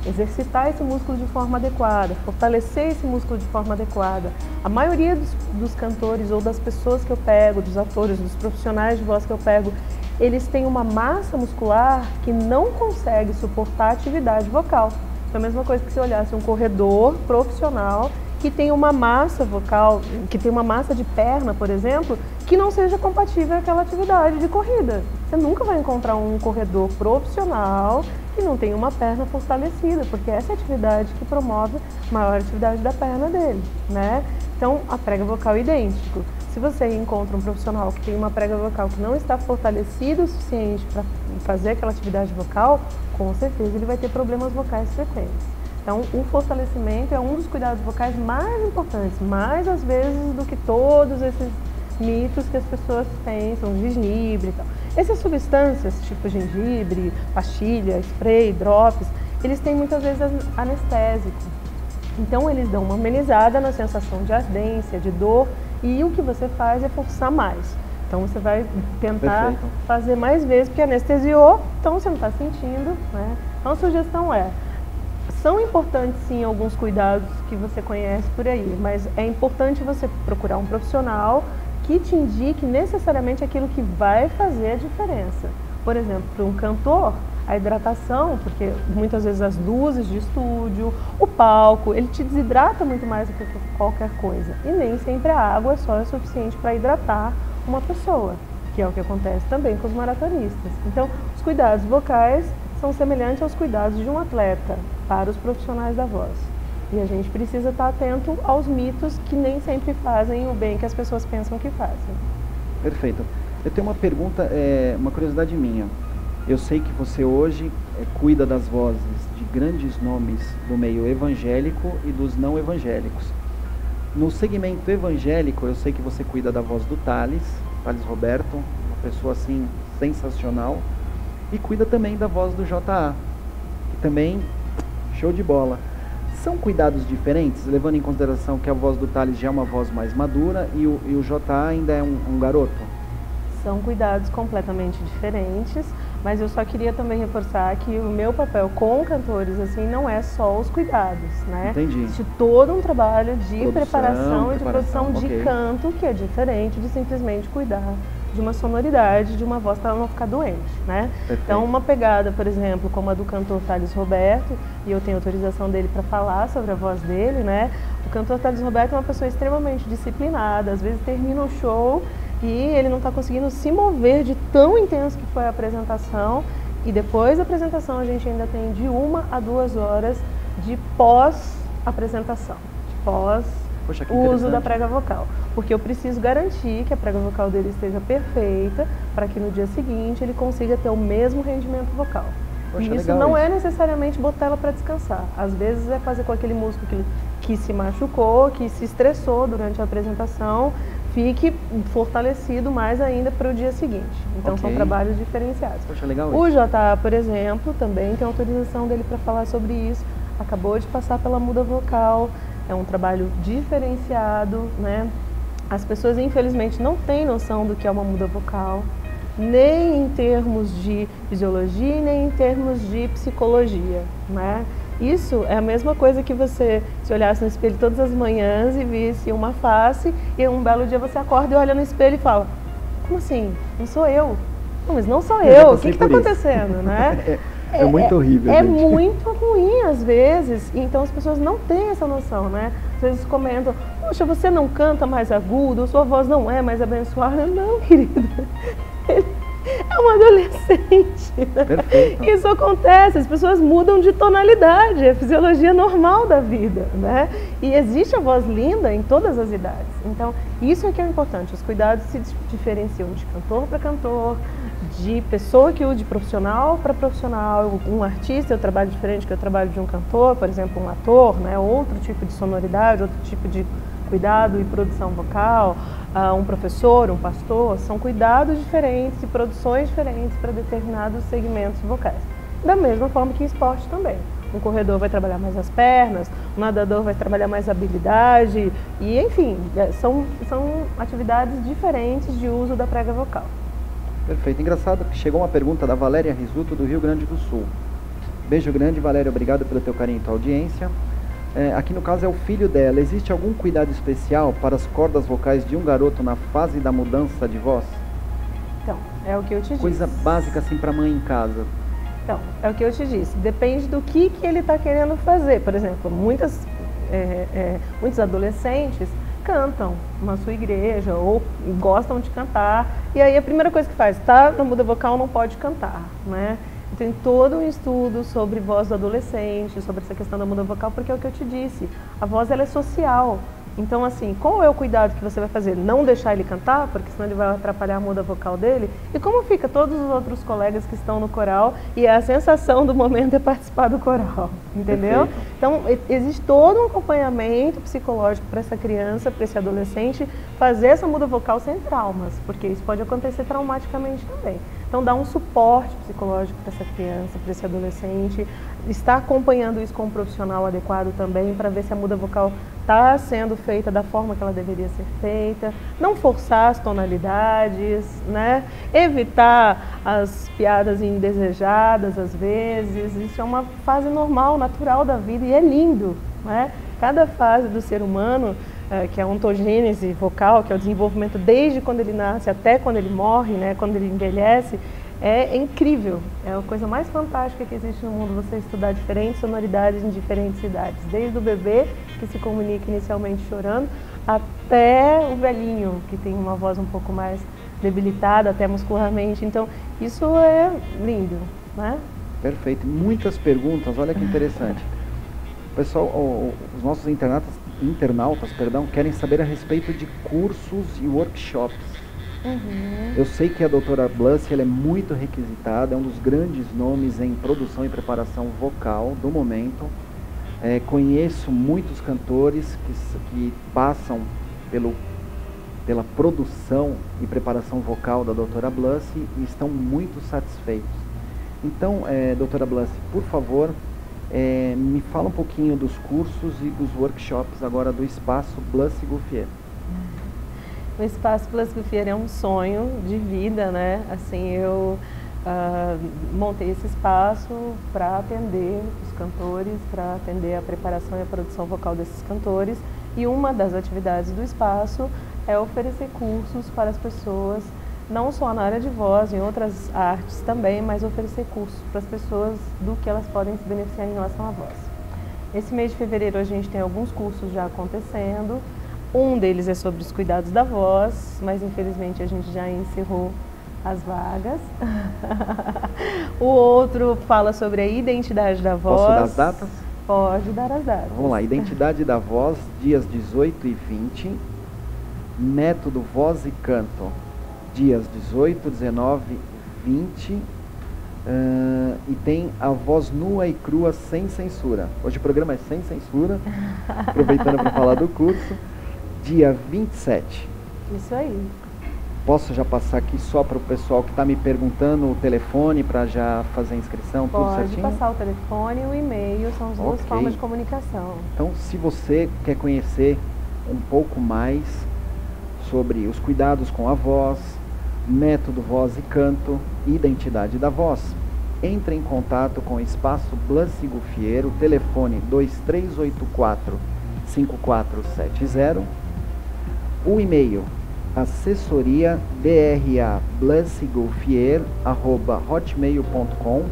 Exercitar esse músculo de forma adequada, fortalecer esse músculo de forma adequada. A maioria dos cantores ou das pessoas que eu pego, dos atores, dos profissionais de voz que eu pego, eles têm uma massa muscular que não consegue suportar a atividade vocal. É a mesma coisa que se olhasse um corredor profissional que tem uma massa vocal, que tem uma massa de perna, por exemplo, que não seja compatível àquela atividade de corrida. Você nunca vai encontrar um corredor profissional que não tem uma perna fortalecida, porque essa é a atividade que promove a maior atividade da perna dele, né? Então, a prega vocal é idêntico. Se você encontra um profissional que tem uma prega vocal que não está fortalecida o suficiente para fazer aquela atividade vocal, com certeza ele vai ter problemas vocais frequentes. Então, o fortalecimento é um dos cuidados vocais mais importantes, mais às vezes do que todos esses mitos que as pessoas pensam, gengibre e tal. Essas substâncias, tipo gengibre, pastilha, spray, drops, eles têm muitas vezes anestésico. Então, eles dão uma amenizada na sensação de ardência, de dor, e o que você faz é forçar mais. Então, você vai tentar fazer mais vezes, porque anestesiou, então você não está sentindo, né? Então, a sugestão é: são importantes sim alguns cuidados que você conhece por aí, mas é importante você procurar um profissional que te indique necessariamente aquilo que vai fazer a diferença. Por exemplo, para um cantor, a hidratação, porque muitas vezes as luzes de estúdio, o palco, ele te desidrata muito mais do que qualquer coisa. E nem sempre a água só é suficiente para hidratar uma pessoa, que é o que acontece também com os maratonistas. Então, os cuidados vocais são semelhantes aos cuidados de um atleta para os profissionais da voz. E a gente precisa estar atento aos mitos que nem sempre fazem o bem que as pessoas pensam que fazem. Perfeito. Eu tenho uma pergunta, uma curiosidade minha. Eu sei que você hoje cuida das vozes de grandes nomes do meio evangélico e dos não evangélicos. No segmento evangélico, eu sei que você cuida da voz do Thales Roberto, uma pessoa assim sensacional, e cuida também da voz do JA, que também show de bola. São cuidados diferentes, levando em consideração que a voz do Thales já é uma voz mais madura e o JA ainda é um garoto? São cuidados completamente diferentes, mas eu só queria também reforçar que o meu papel com cantores assim não é só os cuidados, né? Entendi. Existe todo um trabalho de preparação e de produção de canto que é diferente de simplesmente cuidar de uma sonoridade, de uma voz para ela não ficar doente, né? Perfeito. Então, uma pegada, por exemplo, como a do cantor Thales Roberto, e eu tenho autorização dele para falar sobre a voz dele, né? O cantor Thales Roberto é uma pessoa extremamente disciplinada, às vezes termina o show e ele não está conseguindo se mover de tão intenso que foi a apresentação, e depois da apresentação a gente ainda tem de 1 a 2 horas de pós-apresentação, de pós-uso da prega vocal, porque eu preciso garantir que a prega vocal dele esteja perfeita para que no dia seguinte ele consiga ter o mesmo rendimento vocal. Poxa, e isso não é necessariamente botar ela para descansar, às vezes é fazer com aquele músculo que se machucou, que se estressou durante a apresentação, fique fortalecido mais ainda para o dia seguinte. Então são trabalhos diferenciados. Poxa, legal o JA, por exemplo, também tem autorização dele para falar sobre isso, acabou de passar pela muda vocal, é um trabalho diferenciado, né? As pessoas infelizmente não têm noção do que é uma muda vocal, nem em termos de fisiologia, nem em termos de psicologia, né? Isso é a mesma coisa que você se olhasse no espelho todas as manhãs e visse uma face, e um belo dia você acorda e olha no espelho e fala: como assim? Não sou eu? Não, mas não sou eu, o que está acontecendo, né? É muito horrível, É gente. muito ruim às vezes, então as pessoas não têm essa noção, né? Às vezes comentam: poxa, você não canta mais agudo, sua voz não é mais abençoada. Não, querida. É um adolescente, né? Perfeito. Isso acontece, as pessoas mudam de tonalidade, é a fisiologia normal da vida, né? E existe a voz linda em todas as idades. Então, isso é que é importante, os cuidados se diferenciam de cantor para cantor, de pessoa de profissional para profissional. Um artista, eu trabalho diferente que eu trabalho de um cantor, por exemplo, um ator, né? Outro tipo de sonoridade, outro tipo de cuidado e produção vocal. Um professor, um pastor, são cuidados diferentes e produções diferentes para determinados segmentos vocais. Da mesma forma que em esporte também. um corredor vai trabalhar mais as pernas, um nadador vai trabalhar mais a habilidade, e enfim, são atividades diferentes de uso da prega vocal. Perfeito. Engraçado que chegou uma pergunta da Valéria Risuto, do Rio Grande do Sul. Beijo grande, Valéria, obrigado pelo teu carinho e tua audiência. Aqui no caso é o filho dela. Existe algum cuidado especial para as cordas vocais de um garoto na fase da mudança de voz? Então, é o que eu te disse. Coisa básica assim para mãe em casa. Então, é o que eu te disse. Depende do que ele está querendo fazer. Por exemplo, muitos adolescentes cantam na sua igreja ou gostam de cantar. E aí a primeira coisa que faz, tá na muda vocal, não pode cantar, né? Tem todo um estudo sobre voz do adolescente, sobre essa questão da muda vocal, porque é o que eu te disse, a voz ela é social. Então, assim, qual é o cuidado que você vai fazer? Não deixar ele cantar, porque senão ele vai atrapalhar a muda vocal dele? E como fica todos os outros colegas que estão no coral e a sensação do momento é participar do coral, entendeu? Perfeito. Então, existe todo um acompanhamento psicológico para essa criança, para esse adolescente, fazer essa muda vocal sem traumas, porque isso pode acontecer traumaticamente também. Então, dá um suporte psicológico para essa criança, para esse adolescente, está acompanhando isso com um profissional adequado também, para ver se a muda vocal está sendo feita da forma que ela deveria ser feita, não forçar as tonalidades, né? Evitar as piadas indesejadas às vezes, isso é uma fase normal, natural da vida e é lindo, né? Cada fase do ser humano, que é a ontogênese vocal, que é o desenvolvimento desde quando ele nasce até quando ele morre, né? Quando ele envelhece, é incrível, é a coisa mais fantástica que existe no mundo, você estudar diferentes sonoridades em diferentes idades, desde o bebê, que se comunica inicialmente chorando, até o velhinho, que tem uma voz um pouco mais debilitada, até muscularmente, então isso é lindo, né? Perfeito, muitas perguntas, olha que interessante. Pessoal, os nossos internautas, querem saber a respeito de cursos e workshops. Eu sei que a doutora Blussy, ela é muito requisitada, é um dos grandes nomes em produção e preparação vocal do momento. Conheço muitos cantores que passam pela produção e preparação vocal da doutora Blussy e estão muito satisfeitos. Então, doutora Blussy, por favor, me fala um pouquinho dos cursos e dos workshops agora do Espaço Blussy Gouffier. O Espaço Blussy Gouffier é um sonho de vida, né? Assim, eu montei esse espaço para atender os cantores, para atender a preparação e a produção vocal desses cantores. E uma das atividades do espaço é oferecer cursos para as pessoas, não só na área de voz, em outras artes também, mas oferecer cursos para as pessoas do que elas podem se beneficiar em relação à voz. Esse mês de fevereiro a gente tem alguns cursos já acontecendo. Um deles é sobre os cuidados da voz, mas infelizmente a gente já encerrou as vagas. O outro fala sobre a identidade da voz. Posso dar as datas? Pode dar as datas. Vamos lá, identidade da voz, dias 18 e 20. Método voz e canto, dias 18, 19, 20. E tem a voz nua e crua sem censura. Hoje o programa é sem censura, aproveitando para falar do curso. Dia 27. Isso aí. Posso já passar aqui só para o pessoal que está me perguntando o telefone para já fazer a inscrição, tudo certinho? Pode passar o telefone e o e-mail, são as duas formas de comunicação. Então, se você quer conhecer um pouco mais sobre os cuidados com a voz, método voz e canto, identidade da voz, entre em contato com o Espaço Blussy Gouffier, o telefone 2384-5470, o e-mail assessoria brablussygouffier@hotmail.com.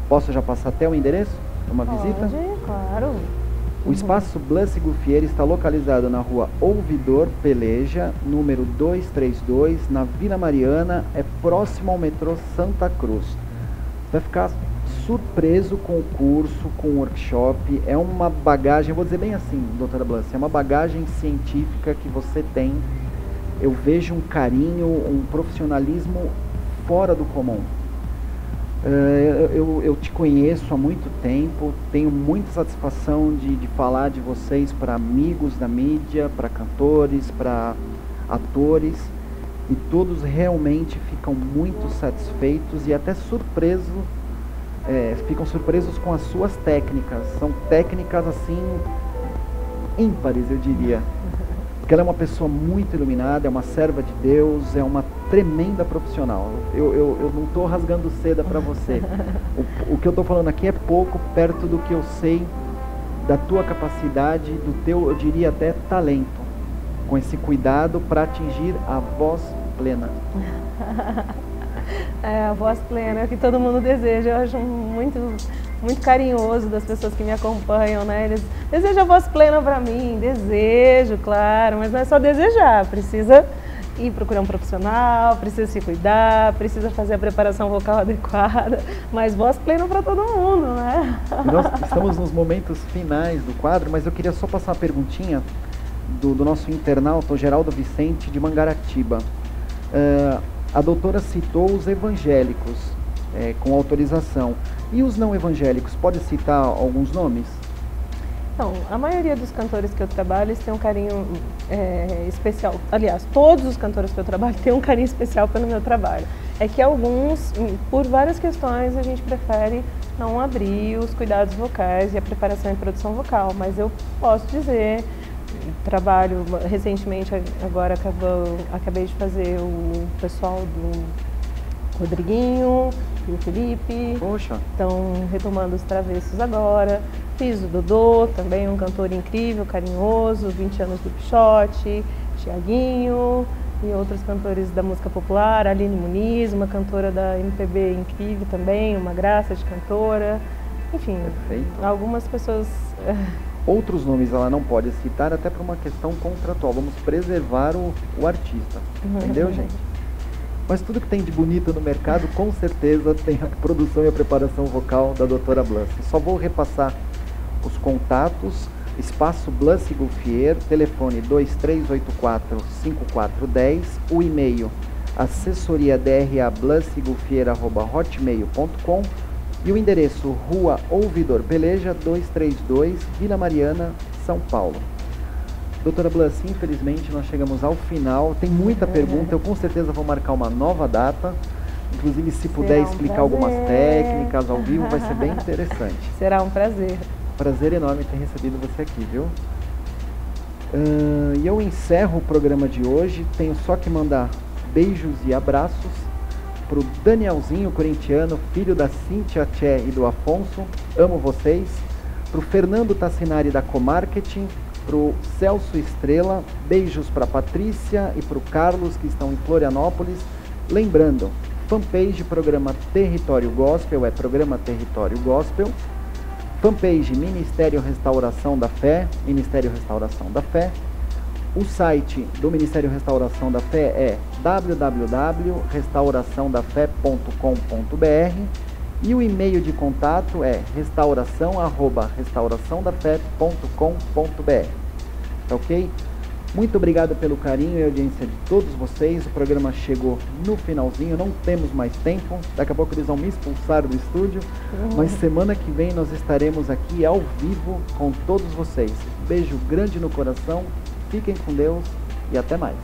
Posso já passar até o endereço? Uma visita? Claro. O Espaço Blussy Gouffier está localizado na rua Ouvidor Peleja, número 232, na Vila Mariana, é próximo ao metrô Santa Cruz. Você vai ficar surpreso com o curso, com o workshop. É uma bagagem, eu vou dizer bem assim, doutora Blussy, é uma bagagem científica que você tem. Eu vejo um carinho, um profissionalismo fora do comum. Eu te conheço há muito tempo, tenho muita satisfação de falar de vocês para amigos da mídia, para cantores, para atores, e todos realmente ficam muito satisfeitos e até surpresos ficam surpresos com as suas técnicas. São técnicas assim ímpares, eu diria. Porque ela é uma pessoa muito iluminada, é uma serva de Deus, é uma tremenda profissional. Eu não estou rasgando seda para você. O que eu estou falando aqui é pouco perto do que eu sei da tua capacidade, do teu, eu diria até talento, com esse cuidado para atingir a voz plena. A voz plena é o que todo mundo deseja. Eu acho muito carinhoso das pessoas que me acompanham, né? Eles desejam a voz plena para mim, desejo, claro, mas não é só desejar, precisa ir procurar um profissional, precisa se cuidar, precisa fazer a preparação vocal adequada, mas voz plena para todo mundo, né? E nós estamos nos momentos finais do quadro, mas eu queria só passar uma perguntinha do nosso internauta, o Geraldo Vicente, de Mangaratiba. A doutora citou os evangélicos, com autorização. E os não evangélicos, pode citar alguns nomes? Então, a maioria dos cantores que eu trabalho, eles têm um carinho especial. Aliás, todos os cantores que eu trabalho têm um carinho especial pelo meu trabalho. É que alguns, por várias questões, a gente prefere não abrir os cuidados vocais e a preparação e produção vocal. Mas eu posso dizer, trabalho recentemente, agora acabei de fazer o pessoal do Rodriguinho e o Felipe. Poxa. Estão retomando os Travessos agora. Fiz o Dodô, também um cantor incrível, carinhoso, 20 anos do Pichote, Tiaguinho e outros cantores da música popular, Aline Muniz, uma cantora da MPB incrível também, uma graça de cantora. Enfim, perfeito. Algumas pessoas... Outros nomes ela não pode citar, até por uma questão contratual. Vamos preservar o artista, entendeu, gente? Mas tudo que tem de bonito no mercado, com certeza tem a produção e a preparação vocal da doutora Blas. Só vou repassar os contatos: Espaço Blas Gulfier, telefone 2384-5410, o e-mail assessoriadra@blasgulfier@hotmail.com e o endereço Rua Ouvidor Peleja 232, Vila Mariana, São Paulo. Doutora Blas, infelizmente nós chegamos ao final, tem muita pergunta, eu com certeza vou marcar uma nova data, inclusive se puder explicar algumas técnicas ao vivo, vai ser bem interessante. Será um prazer. Prazer enorme ter recebido você aqui, viu? E eu encerro o programa de hoje, tenho só que mandar beijos e abraços para o Danielzinho, corintiano, filho da Cíntia Tché e do Afonso, amo vocês. Para o Fernando Tassinari da Comarketing, para o Celso Estrela, beijos para a Patrícia e para o Carlos, que estão em Florianópolis. Lembrando, fanpage Programa Território Gospel, é Programa Território Gospel. Fanpage Ministério Restauração da Fé, Ministério Restauração da Fé. O site do Ministério Restauração da Fé é www.restauraçãodafé.com.br e o e-mail de contato é restauração@restauraçãodafé.com.br. Tá ok? Muito obrigado pelo carinho e audiência de todos vocês. O programa chegou no finalzinho, não temos mais tempo. Daqui a pouco eles vão me expulsar do estúdio. Mas semana que vem nós estaremos aqui ao vivo com todos vocês. Beijo grande no coração, fiquem com Deus e até mais.